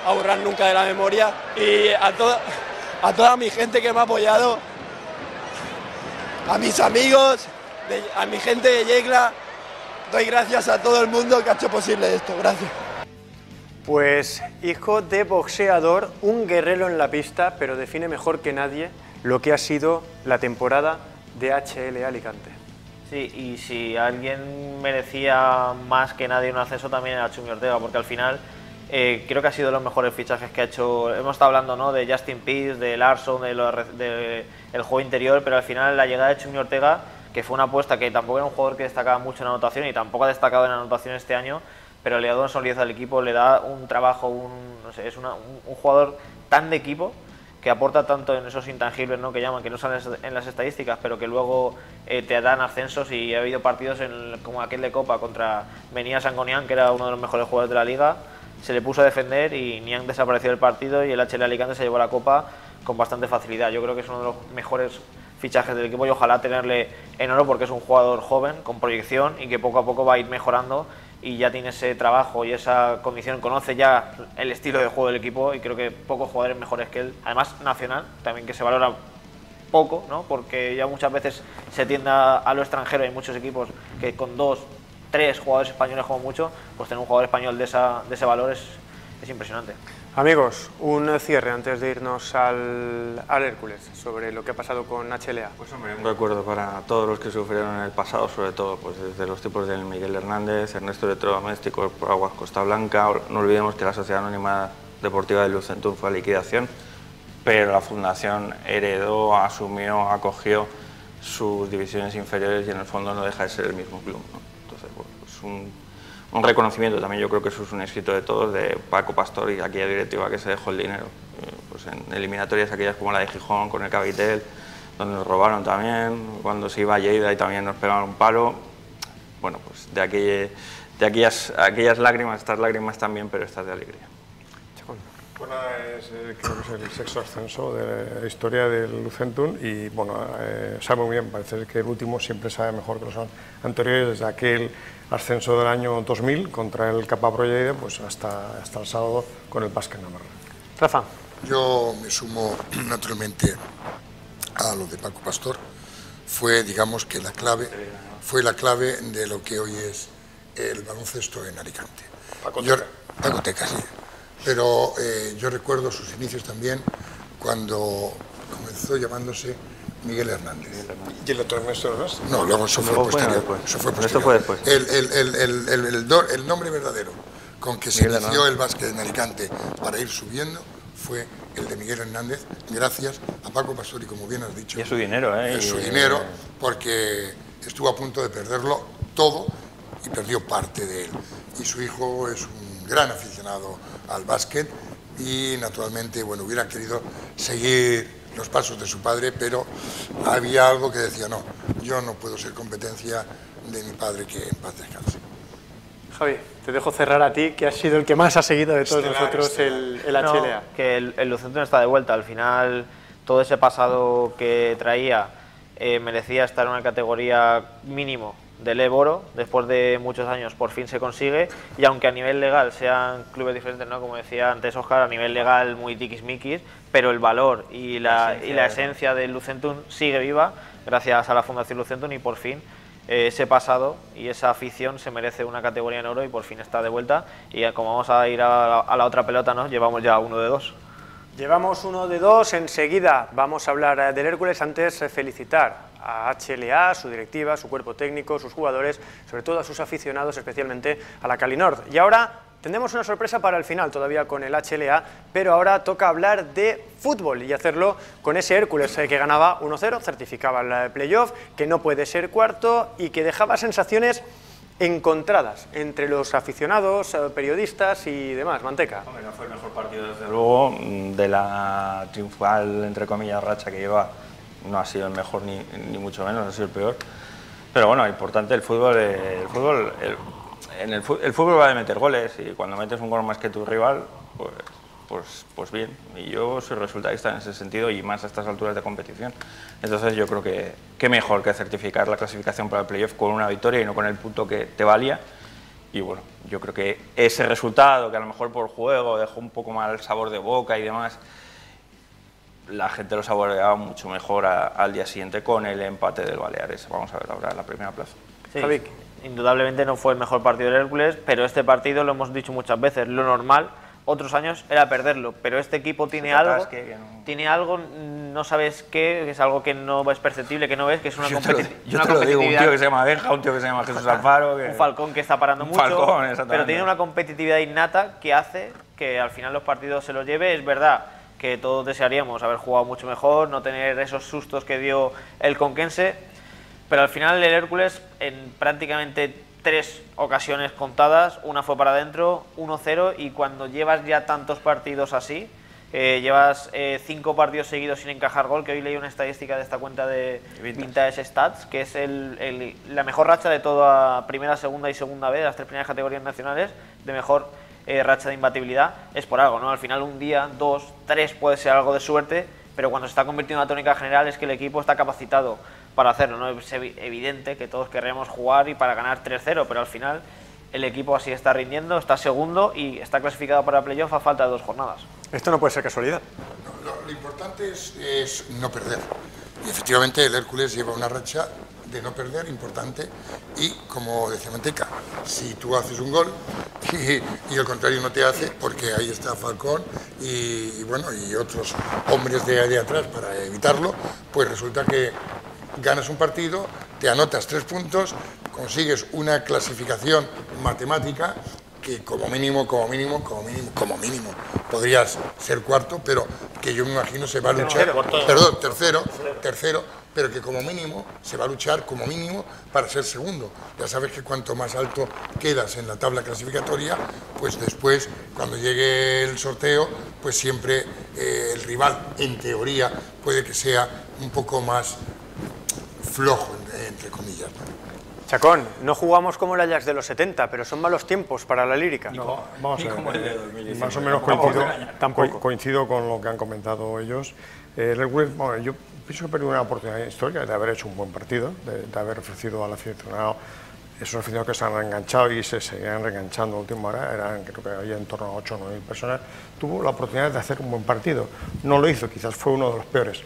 a borrar nunca de la memoria, y a toda mi gente que me ha apoyado, a mis amigos, a mi gente de Yecla, doy gracias a todo el mundo que ha hecho posible esto. Gracias. Pues hijo de boxeador, un guerrero en la pista, pero define mejor que nadie lo que ha sido la temporada de HL Alicante. Sí, y si alguien merecía más que nadie un ascenso también era Chumi Ortega, porque al final creo que ha sido de los mejores fichajes que ha hecho. Hemos estado hablando, ¿no?, de Justin Pearce, de Larson, del juego interior, pero al final la llegada de Chumi Ortega, que fue una apuesta que tampoco era un jugador que destacaba mucho en anotación y tampoco ha destacado en anotación este año, pero le da una solidez al equipo, le da un trabajo, no sé, es un jugador tan de equipo que aporta tanto en esos intangibles, ¿no?, que llaman, que no salen en las estadísticas, pero que luego te dan ascensos, y ha habido partidos como aquel de Copa contra Benía Sangonian, que era uno de los mejores jugadores de la liga, se le puso a defender y Niang desapareció del partido y el HL Alicante se llevó la Copa con bastante facilidad. Yo creo que es uno de los mejores fichajes del equipo y ojalá tenerle en oro porque es un jugador joven, con proyección y que poco a poco va a ir mejorando y ya tiene ese trabajo y esa condición, conoce ya el estilo de juego del equipo y creo que pocos jugadores mejores que él, además nacional, también que se valora poco, ¿no?, porque ya muchas veces se tiende a lo extranjero, hay muchos equipos que con 2, 3 jugadores españoles como mucho, pues tener un jugador español de ese valor es impresionante. Amigos, un cierre antes de irnos al Hércules sobre lo que ha pasado con HLA. Pues hombre, un recuerdo para todos los que sufrieron en el pasado, sobre todo pues desde los tipos del Miguel Hernández, Ernesto Electrodomésticos, por Aguas Costa Blanca. No olvidemos que la Sociedad Anónima Deportiva de Lucentum fue a liquidación, pero la Fundación heredó, asumió, acogió sus divisiones inferiores y en el fondo no deja de ser el mismo club, ¿no? Entonces, bueno, pues un reconocimiento también, yo creo que eso es un éxito de todos, de Paco Pastor y aquella directiva que se dejó el dinero. Pues en eliminatorias aquellas como la de Gijón, con el Cavitel, donde nos robaron también, cuando se iba a Lleida y también nos pegaron un palo. Bueno, pues de aquellas lágrimas, estas lágrimas también, pero estas de alegría. Bueno, creo que es el sexto ascenso de la historia del Lucentum y bueno, sabe muy bien, parece que el último siempre sabe mejor que los anteriores, desde aquel ascenso del año 2000 contra el Capa Pro Lleida, pues hasta el sábado con el Básquet Navarra. Rafa. Yo me sumo naturalmente a lo de Paco Pastor. Fue, digamos, que la clave de lo que hoy es el baloncesto en Alicante. Pacoteca, sí. Pero yo recuerdo sus inicios también cuando comenzó llamándose Miguel Hernández. ¿Y el otro Ernesto? No, luego eso fue posterior. Eso fue posterior. Fue después. El nombre verdadero con que se inició el básquet en Alicante para ir subiendo fue el de Miguel Hernández, gracias a Paco Pastor y, como bien has dicho, y a su dinero, su dinero, porque estuvo a punto de perderlo todo y perdió parte de él. Y su hijo es un gran aficionado al básquet y naturalmente, bueno, hubiera querido seguir los pasos de su padre, pero había algo que decía, no, yo no puedo ser competencia de mi padre, que en paz descanse. Javi, te dejo cerrar a ti, que has sido el que más ha seguido de todos nosotros el HLA. No, que el Lucentum está de vuelta, al final todo ese pasado que traía merecía estar en una categoría mínimo del Eboro, después de muchos años por fin se consigue, y aunque a nivel legal sean clubes diferentes, ¿no?, como decía antes Óscar, a nivel legal muy tiquismiquis, pero el valor y la esencia del Lucentum sigue viva gracias a la Fundación Lucentum, y por fin ese pasado y esa afición se merece una categoría en oro y por fin está de vuelta, y como vamos a ir a la otra pelota, ¿no?, llevamos ya 1 de 2. Llevamos 1 de 2, enseguida vamos a hablar del Hércules, antes felicitar a HLA, su directiva, su cuerpo técnico, sus jugadores, sobre todo a sus aficionados, especialmente a la Calinord. Y ahora tendremos una sorpresa para el final, todavía con el HLA, pero ahora toca hablar de fútbol y hacerlo con ese Hércules que ganaba 1-0, certificaba el playoff, que no puede ser cuarto y que dejaba sensaciones encontradas entre los aficionados, periodistas y demás. Manteca. Hombre, no fue el mejor partido, desde luego, de la triunfal, entre comillas, racha que lleva. No ha sido el mejor ni mucho menos, ha sido el peor. Pero bueno, importante el fútbol. El fútbol va de meter goles y cuando metes un gol más que tu rival, pues bien. Y yo soy resultadista en ese sentido y más a estas alturas de competición. Entonces yo creo que mejor que certificar la clasificación para el playoff con una victoria y no con el punto que te valía. Y bueno, yo creo que ese resultado, que a lo mejor por juego dejó un poco mal el sabor de boca y demás, la gente lo saboreaba mucho mejor al día siguiente con el empate del Baleares. Vamos a ver ahora en la primera plaza. Sí, indudablemente no fue el mejor partido del Hércules, pero este partido, lo hemos dicho muchas veces, lo normal otros años era perderlo, pero este equipo tiene algo, no sabes qué, que es algo que no es perceptible, que no ves, que es una competitividad. Yo te lo digo, un tío que se llama Benja, un tío que se llama Jesús Alfaro, un Falcón que está parando mucho, pero tiene una competitividad innata que hace que al final los partidos se los lleve. Es verdad que todos desearíamos haber jugado mucho mejor, no tener esos sustos que dio el Conquense, pero al final el Hércules en prácticamente 3 ocasiones contadas, una fue para adentro, 1-0, y cuando llevas ya tantos partidos así, llevas 5 partidos seguidos sin encajar gol, que hoy leí una estadística de esta cuenta de Vintage Stats, que es la mejor racha de toda primera, segunda y segunda B, de las 3 primeras categorías nacionales, de mejor racha de imbatibilidad. Es por algo, ¿no? Al final un día, 2, 3 puede ser algo de suerte, pero cuando se está convirtiendo en una tónica general es que el equipo está capacitado para hacerlo, ¿no? Es evidente que todos querríamos jugar y para ganar 3-0, pero al final el equipo así está rindiendo, está segundo y está clasificado para playoff a falta de 2 jornadas. Esto no puede ser casualidad. Lo importante es no perder. Y efectivamente el Hércules lleva una racha de no perder importante y, como decía Manteca, si tú haces un gol y el contrario no te hace, porque ahí está Falcón y bueno, y otros hombres de atrás para evitarlo, pues resulta que ganas un partido, te anotas 3 puntos, consigues una clasificación matemática que como mínimo podrías ser cuarto, pero que yo me imagino se va a luchar, tercero, pero que como mínimo se va a luchar como mínimo para ser segundo. Ya sabes que cuanto más alto quedas en la tabla clasificatoria, pues después, cuando llegue el sorteo, pues siempre el rival, en teoría, puede que sea un poco más flojo, entre comillas, ¿no? Chacón, no jugamos como el Ajax de los 70, pero son malos tiempos para la lírica. No, vamos a ver, más o menos coincido con lo que han comentado ellos. Bueno, yo pienso que perdió una oportunidad histórica de haber hecho un buen partido, de haber ofrecido al aficionado, esos aficionados que se han reenganchado y se seguían reenganchando a última hora, creo que había en torno a 8 o 9 personas, tuvo la oportunidad de hacer un buen partido. No lo hizo, quizás fue uno de los peores.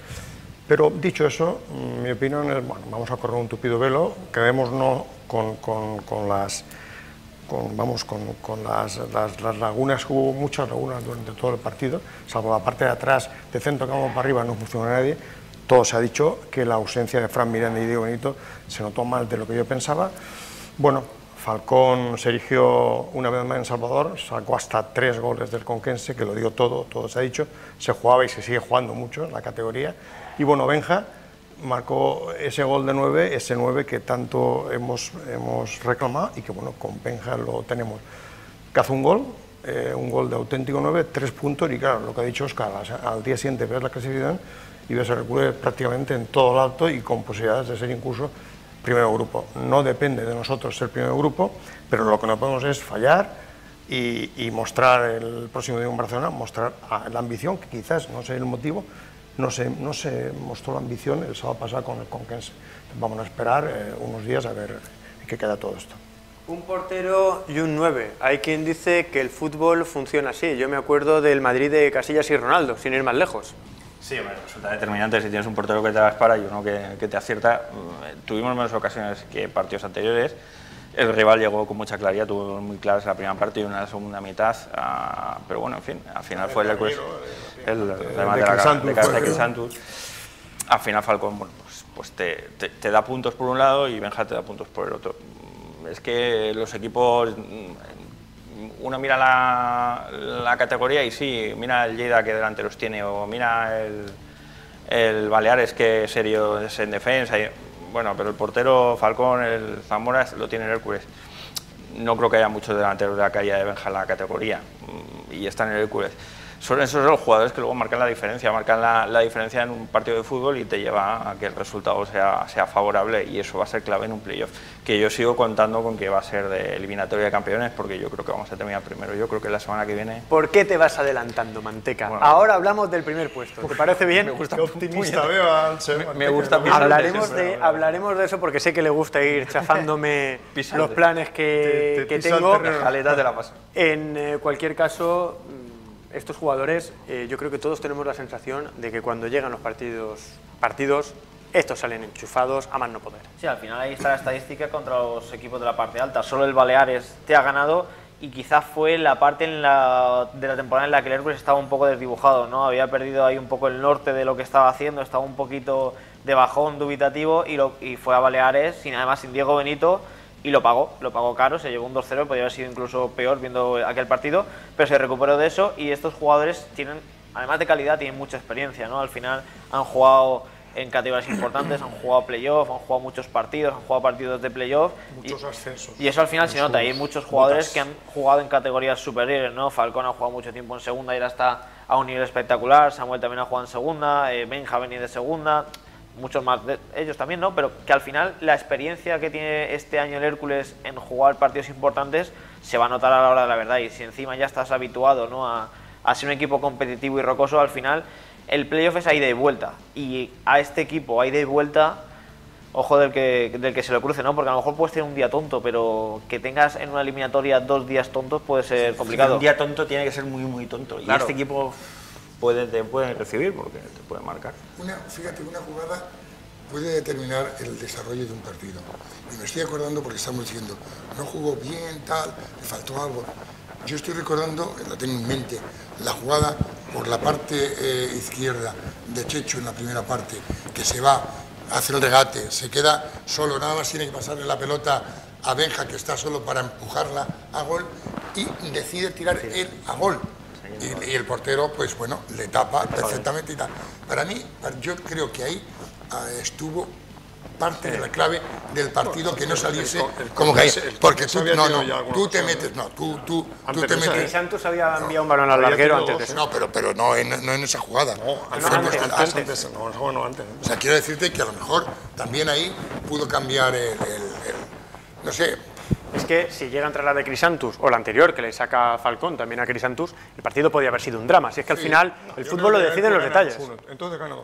Pero dicho eso, mi opinión es, bueno, vamos a correr un tupido velo, quedémonos con las lagunas, hubo muchas lagunas durante todo el partido, salvo la parte de atrás, de centro campo para arriba no funcionó nadie. Todo se ha dicho que la ausencia de Fran Miranda y Diego Benito se notó más de lo que yo pensaba. Bueno, Falcón se erigió una vez más en Salvador, sacó hasta 3 goles del Conquense, que lo dio todo se ha dicho, se jugaba y se sigue jugando mucho en la categoría. Y bueno, Benja marcó ese gol de 9, ese 9 que tanto hemos reclamado y que bueno, con Benja lo tenemos. Que hace un gol de auténtico 9, 3 puntos y claro, lo que ha dicho Óscar, al día siguiente ves la clasificación y ves el Hércules prácticamente en todo el alto y con posibilidades de ser incluso primero grupo. No depende de nosotros ser primero grupo, pero lo que no podemos es fallar y mostrar el próximo día en Barcelona, mostrar la ambición, que quizás, no sé el motivo, no se mostró la ambición el sábado pasado con el Conquense. Vamos a esperar unos días a ver en qué queda todo esto. Un portero y un 9. Hay quien dice que el fútbol funciona así. Yo me acuerdo del Madrid de Casillas y Ronaldo, sin ir más lejos. Sí, hombre, resulta determinante si tienes un portero que te dispara y uno que te acierta. Tuvimos menos ocasiones que partidos anteriores, El rival llegó con mucha claridad, tuvo muy claras la primera parte y una segunda mitad, pero bueno, en fin, al final fue el Hércules, el remate de cabeza de Crisantus. Al final Falcón, bueno, pues te da puntos por un lado y Benja te da puntos por el otro. Es que los equipos, uno mira la categoría y sí, mira el Lleida que delanteros tiene, o mira el Baleares que serio es en defensa. Bueno, pero el portero Falcón, el Zamora, lo tiene el Hércules. No creo que haya muchos delanteros de la calle de Benja en la categoría y están en el Hércules. Son esos los jugadores que luego marcan la diferencia en un partido de fútbol y te lleva a que el resultado sea favorable, y eso va a ser clave en un playoff, que yo sigo contando con que va a ser de eliminatoria de campeones, porque yo creo que vamos a terminar primero. Yo creo que la semana que viene... ¿Por qué te vas adelantando, Manteca? Bueno, ahora hablamos del primer puesto, ¿te parece bien? Me gusta. Qué optimista veo al Manteca. Me gusta. Hablaremos de eso, porque sé que le gusta ir chazándome los planes que tengo. Te la paso. En cualquier caso, estos jugadores, yo creo que todos tenemos la sensación de que cuando llegan los partidos, estos salen enchufados a más no poder. Sí, al final ahí está la estadística contra los equipos de la parte alta. Solo el Baleares te ha ganado, y quizás fue la parte de la temporada en la que el Hércules estaba un poco desdibujado, ¿no? Había perdido ahí un poco el norte de lo que estaba haciendo, estaba un poquito de bajón, dubitativo, y fue a Baleares, además sin Diego Benito, y lo pagó caro, se llevó un 2-0, podría haber sido incluso peor viendo aquel partido, pero se recuperó de eso, y estos jugadores tienen, además de calidad, tienen mucha experiencia, ¿no? Al final han jugado en categorías importantes, han jugado playoff, han jugado muchos partidos, han jugado partidos de playoff. Muchos ascensos. Y eso al final se nota, hay muchos jugadores que han jugado en categorías superiores, ¿no? Falcón ha jugado mucho tiempo en segunda y ahora está a un nivel espectacular, Samuel también ha jugado en segunda, Benja venía de segunda, muchos más de ellos también, ¿no? Pero que al final la experiencia que tiene este año el Hércules en jugar partidos importantes se va a notar a la hora de la verdad, y si encima ya estás habituado, ¿no? a ser un equipo competitivo y rocoso, al final el playoff es a ida y vuelta, y a este equipo a ida y vuelta, ojo del que se lo cruce, ¿no? Porque a lo mejor puedes tener un día tonto, pero que tengas en una eliminatoria 2 días tontos puede ser complicado. Un día tonto tiene que ser muy, muy tonto, claro. Y este equipo te puede recibir porque te puede marcar. Fíjate, una jugada puede determinar el desarrollo de un partido. Y me estoy acordando porque estamos diciendo, no jugó bien, tal, le faltó algo. Yo estoy recordando, la tengo en mente, la jugada por la parte izquierda de Checho en la primera parte, que se va, hace el regate, se queda solo, nada más tiene que pasarle la pelota a Benja, que está solo para empujarla a gol, y decide tirar él a gol. Y el portero, pues bueno, le tapa perfectamente y tal. Para mí, yo creo que ahí estuvo parte de la clave del partido, que no saliese como que ahí, porque tú te metes, tú te metes. Santos había enviado un balón al larguero antes de eso. No, pero no en esa jugada. Antes. O sea, quiero decirte que a lo mejor también ahí pudo cambiar no sé. Es que si llega a entrar la de Crisantus o la anterior, que le saca Falcón también a Crisantus, el partido podría haber sido un drama. Si es que al final el fútbol lo deciden los detalles. Entonces gana 2-1.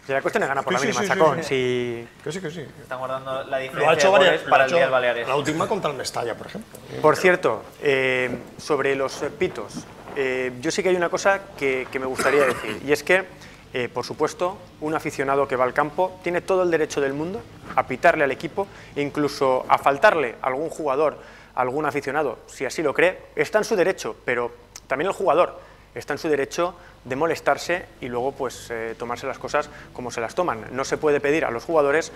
Si la cuestión es ganar por la mínima, Chacón. Sí. Que sí. Están guardando la diferencia de goles para el día del Baleares. La última contra el Mestalla, por ejemplo. Por cierto, sobre los pitos, yo sí que hay una cosa que me gustaría decir, y es que, por supuesto, un aficionado que va al campo tiene todo el derecho del mundo a pitarle al equipo, e incluso a faltarle a algún jugador, a algún aficionado, si así lo cree, está en su derecho, pero también el jugador está en su derecho de molestarse y luego pues tomarse las cosas como se las toman. No se puede pedir a los jugadores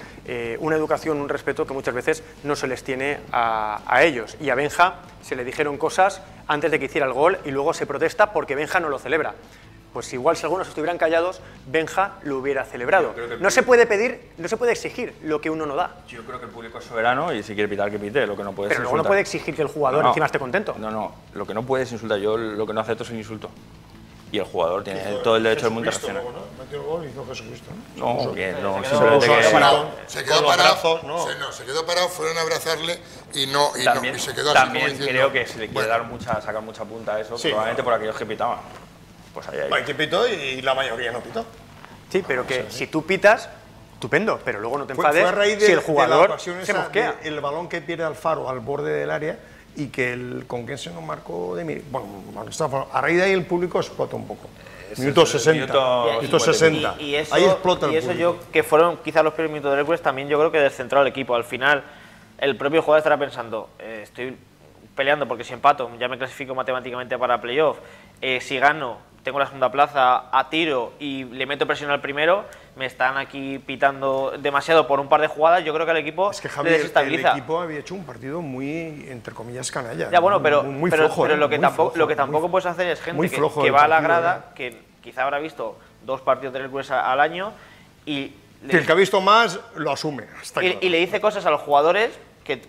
una educación, un respeto que muchas veces no se les tiene a ellos. Y a Benja se le dijeron cosas antes de que hiciera el gol y luego se protesta porque Benja no lo celebra. Pues igual si algunos estuvieran callados, Benja lo hubiera celebrado. No se puede pedir, no se puede exigir lo que uno no da. Yo creo que el público es soberano y si quiere pitar, que pite, lo que no puede es Pero luego no puede exigir que el jugador encima esté contento. No, lo que no puede es insultar. Yo lo que no acepto es un insulto. Y el jugador tiene todo el derecho del mundo a reaccionar. Metió el gol y hizo Jesucristo, ¿no? No, se quedó parado, fueron a abrazarle y se quedó así. También creo que se le quiere sacar mucha punta a eso, probablemente por aquellos que pitaban. Pues hay que pitó y la mayoría no pitó. Sí, pero que si tú pitas, estupendo, pero luego no te enfades si el jugador se mosquea. El balón que pierde Alfaro al borde del área y que el Conquense no marcó de mí. Bueno, a raíz de ahí el público explota un poco. Minuto 60. Minuto 60. Y eso, ahí explota el público. Que fueron quizás los primeros minutos del Hércules, también yo creo que descentró al equipo. Al final, el propio jugador estará pensando, estoy peleando porque si empato ya me clasifico matemáticamente para playoff, si gano tengo la segunda plaza a tiro y le meto presión al primero, me están aquí pitando demasiado por un par de jugadas, yo creo que al equipo es que le desestabiliza. El equipo había hecho un partido muy, entre comillas, canalla. Ya, bueno, pero, muy flojo, pero lo que muy tampoco puedes hacer es gente que va a la grada, que quizá habrá visto 2 partidos del Hércules al año y... el que ha visto más lo asume. Y le dice cosas a los jugadores que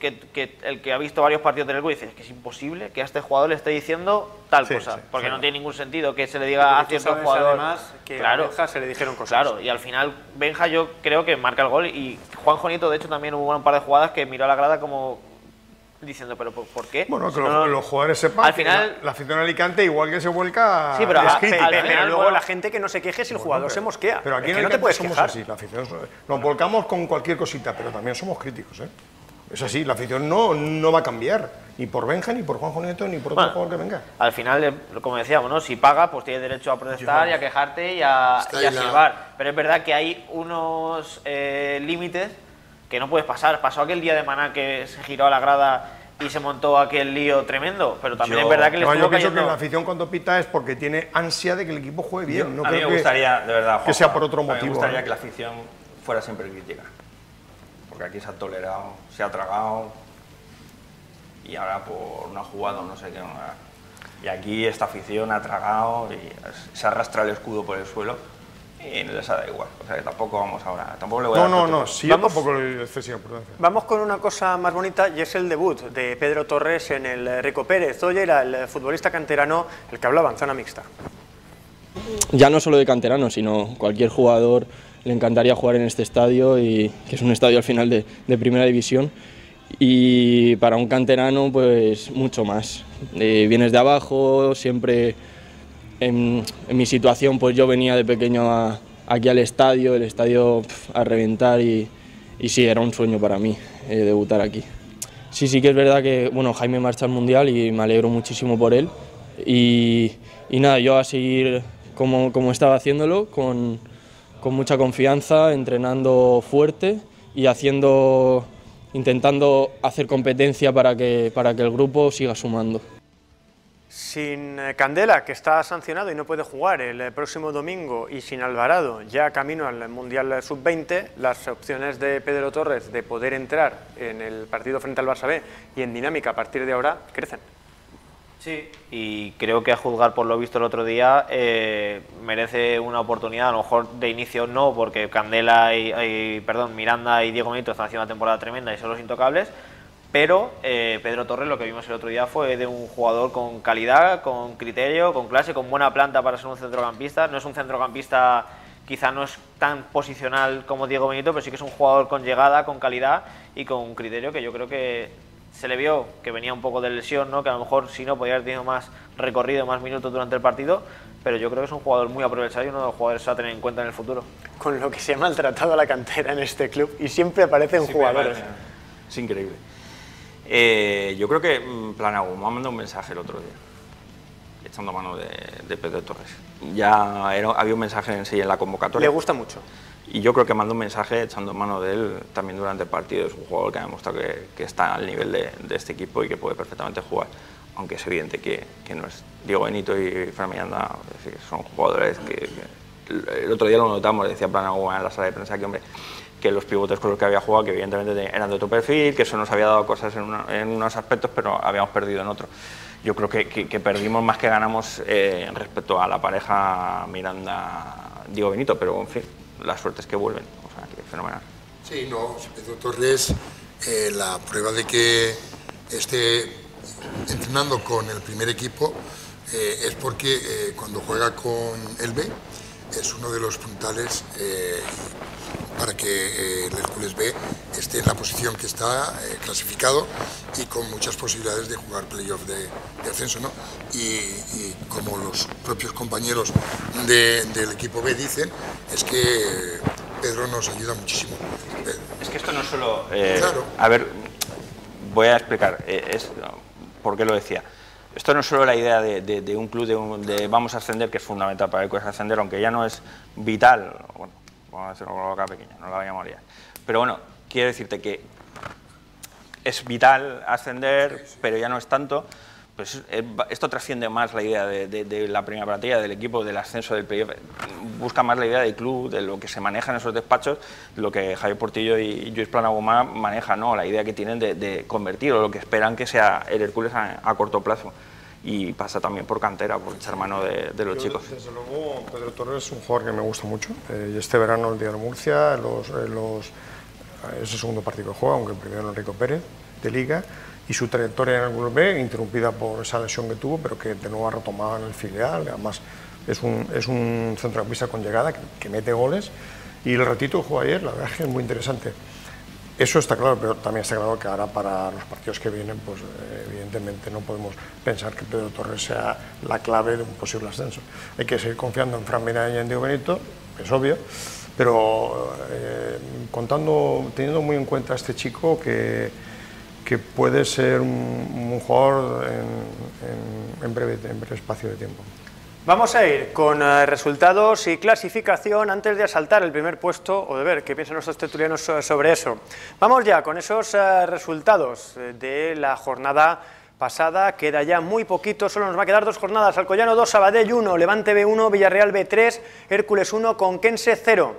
el que ha visto varios partidos del Hércules dice es que es imposible que a este jugador le esté diciendo tal cosa, porque no tiene ningún sentido que se le diga a cierto jugador. Además, que a Benja se le dijeron cosas. Claro, y al final Benja yo creo que marca el gol y Juanjo Nieto, de hecho, también hubo un par de jugadas que miró a la grada como diciendo, ¿pero por qué? Bueno, que los jugadores sepan al final, la afición de Alicante igual que se vuelca... Sí, pero luego la gente que no se queje si el jugador se mosquea. Pero aquí es que no te puedes quejar. Así, la afición, nos volcamos con cualquier cosita, pero también somos críticos, ¿eh? Es así, la afición no va a cambiar, ni por Benja, ni por Juanjo Nieto, ni por otro jugador que venga. Al final, como decíamos, ¿no? Si pagas, pues tienes derecho a protestar y a quejarte y a silbar. Pero es verdad que hay unos límites que no puedes pasar. Pasó aquel día de Maná que se giró a la grada y se montó aquel lío tremendo, pero también es verdad que le estuvo yo pienso cayendo... que la afición cuando pita es porque tiene ansia de que el equipo juegue bien. A mí me gustaría, de verdad, Juanjo, que sea por otro motivo. A mí me gustaría que la afición fuera siempre crítica. Porque aquí se ha tolerado, se ha tragado y ahora por una jugada no sé qué. Y aquí esta afición ha tragado y se arrastra el escudo por el suelo y les da igual. O sea que tampoco vamos ahora, tampoco le voy a dar No, sí, yo tampoco le doy excesiva importancia. Vamos con una cosa más bonita y es el debut de Pedro Torres en el Rico Pérez. Hoy era el futbolista canterano el que hablaba en zona mixta. Ya no solo de canterano, sino cualquier jugador le encantaría jugar en este estadio, y que es un estadio al final de primera división, y para un canterano pues mucho más. Vienes de abajo, siempre en mi situación pues yo venía de pequeño aquí al estadio, el estadio a reventar y sí, era un sueño para mí debutar aquí. Sí que es verdad que bueno, Jaime marcha al Mundial y me alegro muchísimo por él, y nada, yo a seguir como estaba haciéndolo, con mucha confianza, entrenando fuerte y intentando hacer competencia para que el grupo siga sumando. Sin Candela, que está sancionado y no puede jugar el próximo domingo, y sin Alvarado, ya camino al Mundial Sub-20, las opciones de Pedro Torres de poder entrar en el partido frente al Barça B y en dinámica a partir de ahora crecen. Sí, y creo que a juzgar por lo visto el otro día merece una oportunidad, a lo mejor de inicio no, porque Candela Miranda y Diego Benito están haciendo una temporada tremenda y son los intocables, pero Pedro Torres, lo que vimos el otro día fue de un jugador con calidad, con criterio, con clase, con buena planta para ser un centrocampista. No es un centrocampista, quizá no es tan posicional como Diego Benito, pero sí que es un jugador con llegada, con calidad y con un criterio que yo creo que se le vio que venía un poco de lesión, ¿no? Que a lo mejor si no podía haber tenido más recorrido, más minutos durante el partido, pero yo creo que es un jugador muy aprovechado y uno de los jugadores a tener en cuenta en el futuro. Con lo que se ha maltratado a la cantera en este club y siempre aparecen jugadores. Es increíble. Yo creo que Planagum me ha mandado un mensaje el otro día, echando mano de Pedro Torres. Ya había un mensaje en sí en la convocatoria. Le gusta mucho. Y yo creo que mandó un mensaje echando mano de él también durante el partido. Es un jugador que ha demostrado que está al nivel de este equipo y que puede perfectamente jugar. Aunque es evidente que no es Diego Benito y Fran Miranda, es decir, son jugadores que el otro día lo notamos, decía Planagum en la sala de prensa que, hombre, que los pivotes con los que había jugado, que evidentemente eran de otro perfil, que eso nos había dado cosas en unos aspectos, pero habíamos perdido en otros. Yo creo que perdimos más que ganamos respecto a la pareja Miranda-Diego Benito, pero en fin, la suerte es que vuelven, o sea, que fenomenal. Sí, no, Pedro Torres, la prueba de que esté entrenando con el primer equipo es porque cuando juega con el B es uno de los puntales para que el Hércules B esté en la posición que está clasificado y con muchas posibilidades de jugar playoff de ascenso, ¿no? Y como los propios compañeros del equipo B dicen, es que Pedro nos ayuda muchísimo. Es que esto no es solo... claro. A ver, voy a explicar por qué lo decía. Esto no es solo la idea de un club de vamos a ascender, que es fundamental para el Hércules ascender, aunque ya no es vital, bueno, vamos a hacerlo con la boca pequeña, no la voy a morir. Pero bueno, quiero decirte que es vital ascender, pero ya no es tanto. Pues esto trasciende más la idea de la primera plantilla, del equipo, del ascenso, del playoff. Busca más la idea del club, de lo que se maneja en esos despachos, lo que Javier Portillo y Lluís Planagumà manejan, ¿no? La idea que tienen de convertir, o lo que esperan que sea el Hércules a corto plazo. Y pasa también por cantera, por echar mano de los chicos. Desde luego, Pedro Torres es un jugador que me gusta mucho. Y este verano el día de Murcia, es el segundo partido que juega, aunque el primero Enrico Pérez, de Liga. Y su trayectoria en el Club B, interrumpida por esa lesión que tuvo, pero que de nuevo ha retomado en el filial. Además, es un centrocampista con llegada que mete goles. Y el ratito que jugó ayer, la verdad es que es muy interesante. Eso está claro, pero también está claro que ahora para los partidos que vienen, pues evidentemente no podemos pensar que Pedro Torres sea la clave de un posible ascenso. Hay que seguir confiando en Fran Miranda y en Diego Benito, es obvio, pero teniendo muy en cuenta a este chico que puede ser un jugador en breve espacio de tiempo. Vamos a ir con resultados y clasificación antes de asaltar el primer puesto o de ver qué piensan nuestros tertulianos sobre eso. Vamos ya con esos resultados de la jornada pasada. Queda ya muy poquito, solo nos va a quedar 2 jornadas. Alcoyano 2, Sabadell 1, Levante B1, Villarreal B3, Hércules 1, Conquense 0.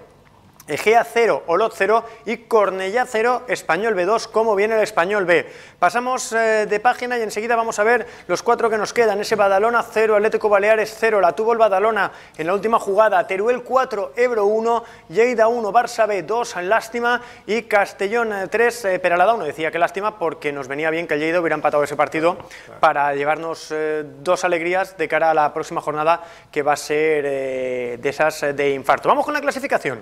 Egea 0, Olot 0 y Cornellá 0, Español B2, como viene el Español B. Pasamos de página y enseguida vamos a ver los 4 que nos quedan. Ese Badalona 0, Atlético Baleares 0, la tuvo el Badalona en la última jugada. Teruel 4, Ebro 1, Lleida 1, Barça B 2, lástima, y Castellón 3, Peralada 1. Decía que lástima porque nos venía bien que el Lleida hubiera empatado ese partido para llevarnos 2 alegrías de cara a la próxima jornada, que va a ser de esas de infarto. Vamos con la clasificación.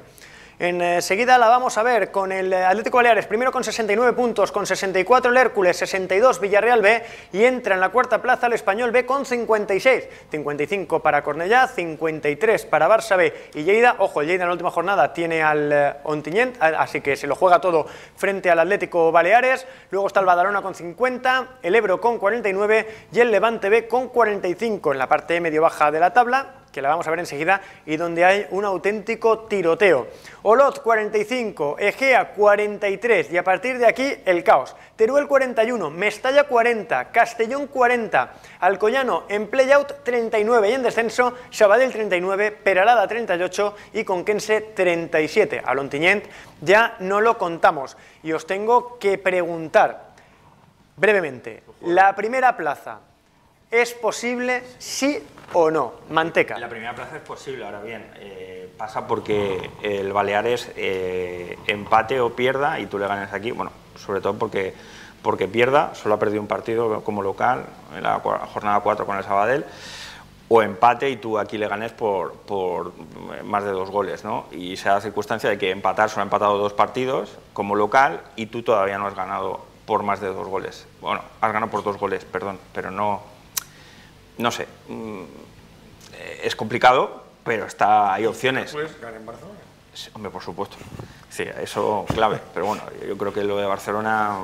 Enseguida la vamos a ver con el Atlético Baleares, primero con 69 puntos, con 64 el Hércules, 62 Villarreal B, y entra en la cuarta plaza el Español B con 56, 55 para Cornellá, 53 para Barça B y Lleida. Ojo, el Lleida en la última jornada tiene al Ontinyent, así que se lo juega todo frente al Atlético Baleares. Luego está el Badalona con 50, el Ebro con 49 y el Levante B con 45 en la parte medio-baja de la tabla, que la vamos a ver enseguida, y donde hay un auténtico tiroteo. Olot 45, Egea 43, y a partir de aquí el caos. Teruel 41, Mestalla 40, Castellón 40, Alcoyano en play-out 39 y en descenso, Sabadell 39, Peralada 38 y Conquense 37. Al Ontinyent ya no lo contamos. Y os tengo que preguntar brevemente, ¿la primera plaza es posible, sí o no? Manteca. La primera plaza es posible, ahora bien, pasa porque el Baleares empate o pierda y tú le ganes aquí, bueno, sobre todo porque pierda, solo ha perdido un partido como local en la jornada 4 con el Sabadell, o empate y tú aquí le ganes por más de 2 goles, ¿no? Y se da la circunstancia de que empatar, solo ha empatado 2 partidos como local y tú todavía no has ganado por más de 2 goles. Bueno, has ganado por 2 goles, perdón, pero no sé, es complicado, pero hay opciones. ¿Puedes ganar en Barcelona? Sí, hombre, por supuesto. Sí, eso clave. Pero bueno, yo creo que lo de Barcelona,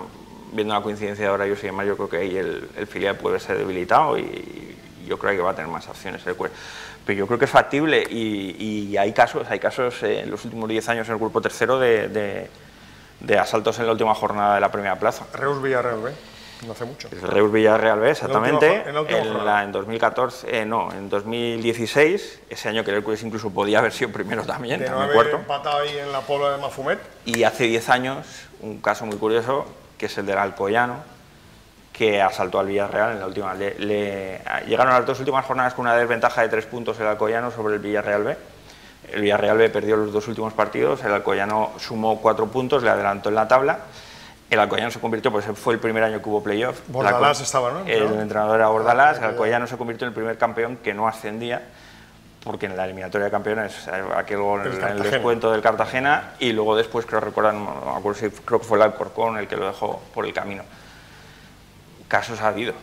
viendo la coincidencia de horarios y demás, yo creo que ahí el filial puede ser debilitado y yo creo que va a tener más opciones. Pero yo creo que es factible y hay casos en los últimos 10 años en el grupo tercero de asaltos en la última jornada de la primera plaza. Reus Villarreal B. No hace mucho. El Reus Villarreal B, exactamente. En 2014, no, en 2016, ese año que el Hércules incluso podía haber sido primero también, de no haber cuarto. Empatado ahí en la Pobla de Mafumet. Y hace 10 años, un caso muy curioso, que es el del Alcoyano, que asaltó al Villarreal en la última. Llegaron a las 2 últimas jornadas con una desventaja de 3 puntos el Alcoyano sobre el Villarreal B. El Villarreal B perdió los 2 últimos partidos, el Alcoyano sumó 4 puntos, le adelantó en la tabla. El Alcoyano se convirtió, pues fue el primer año que hubo playoff. Bordalás estaba, ¿no? El entrenador era Bordalás, el Alcoyano se convirtió en el primer campeón que no ascendía, porque en la eliminatoria de campeones, aquel gol en el descuento del Cartagena, y luego después, creo que fue el Alcorcón el que lo dejó por el camino. Casos ha habido.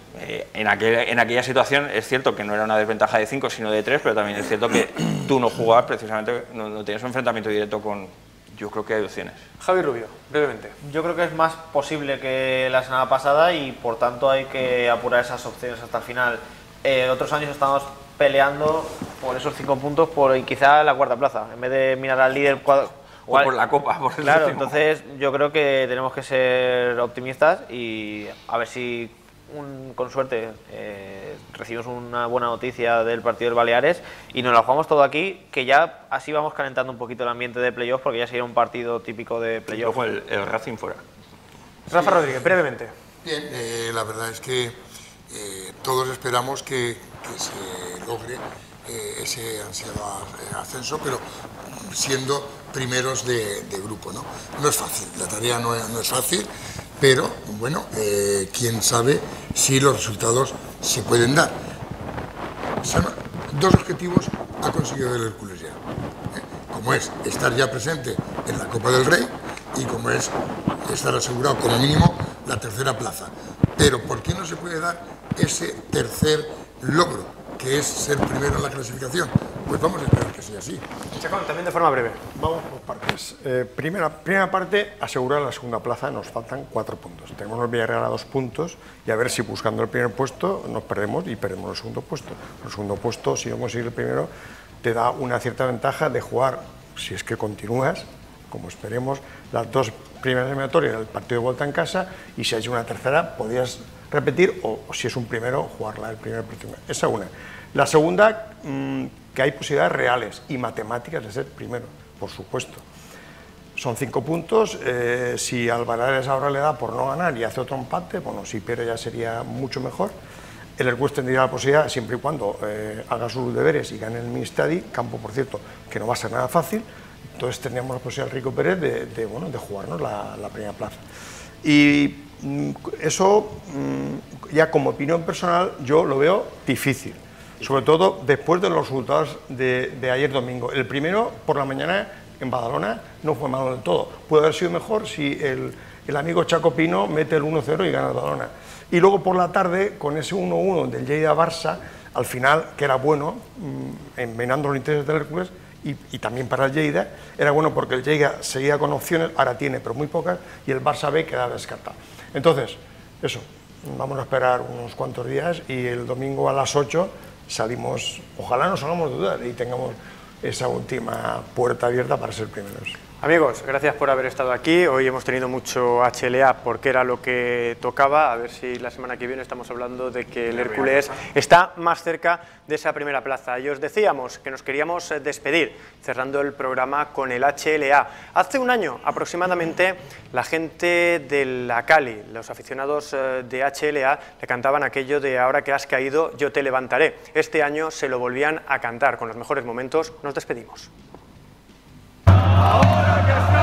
En aquella situación es cierto que no era una desventaja de 5, sino de 3, pero también es cierto que tú no jugabas precisamente, no tenías un enfrentamiento directo con... Yo creo que hay opciones. Javi Rubio, brevemente. Yo creo que es más posible que la semana pasada y por tanto hay que apurar esas opciones hasta el final. Otros años estamos peleando por esos 5 puntos por quizá la cuarta plaza. En vez de mirar al líder O por la Copa. Por el claro, último. entonces yo creo que tenemos que ser optimistas y a ver si con suerte recibimos una buena noticia del partido del Baleares y nos la jugamos todo aquí, que ya así vamos calentando un poquito el ambiente de playoff, porque ya sería un partido típico de playoff. Luego el Racing fuera. Rafa Rodríguez, brevemente. Bien, la verdad es que todos esperamos que se logre ese ansiado ascenso, pero siendo primeros de grupo, ¿no? No es fácil, la tarea no es fácil, pero bueno, quién sabe si los resultados se pueden dar. Son 2 objetivos ha conseguido el Hércules ya, como es estar ya presente en la Copa del Rey y como es estar asegurado como mínimo la 3ª plaza. Pero ¿por qué no se puede dar ese tercer logro, que es ser primero en la clasificación? Pues vamos a esperar que sea así. Chacón, también de forma breve. Vamos por partes. Primera parte, asegurar la 2ª plaza, nos faltan 4 puntos. Tenemos el Villarreal a 2 puntos y a ver si buscando el primer puesto nos perdemos y perdemos el 2.º puesto. El 2.º puesto, si no consigues el primero, te da una cierta ventaja de jugar, si es que continúas, como esperemos, las 2 primeras eliminatorias, el partido de vuelta en casa, y si hay una tercera, podrías repetir, o si es un primero, jugarla el primer partido. Esa una. La segunda, que hay posibilidades reales y matemáticas de ser primero, por supuesto. Son 5 puntos, si al Baleares ahora le da por no ganar y hace otro empate, bueno, si pierde ya sería mucho mejor. El Hércules tendría la posibilidad, siempre y cuando haga sus deberes y gane el Ministadi, campo, por cierto, que no va a ser nada fácil. Entonces tendríamos la posibilidad, Rico Pérez, de jugarnos la primera plaza. Y eso, ya como opinión personal, yo lo veo difícil. Sobre todo después de los resultados de ayer domingo. El primero, por la mañana, en Badalona, no fue malo del todo. Puede haber sido mejor si el amigo Chaco Pino mete el 1-0 y gana el Badalona. Y luego por la tarde, con ese 1-1 del Lleida-Barça, al final, que era bueno, envenenando los intereses del Hércules, y también para el Lleida, era bueno porque el Lleida seguía con opciones, ahora tiene, pero muy pocas, y el Barça B queda descartado. Entonces, eso, vamos a esperar unos cuantos días y el domingo a las 8 salimos, ojalá no salgamos de dudas y tengamos esa última puerta abierta para ser primeros. Amigos, gracias por haber estado aquí. Hoy hemos tenido mucho HLA porque era lo que tocaba. A ver si la semana que viene estamos hablando de que el Hércules está más cerca de esa primera plaza. Y os decíamos que nos queríamos despedir cerrando el programa con el HLA. Hace un año aproximadamente la gente de la Cali, los aficionados de HLA, le cantaban aquello de ahora que has caído yo te levantaré. Este año se lo volvían a cantar. Con los mejores momentos nos despedimos. Ahora que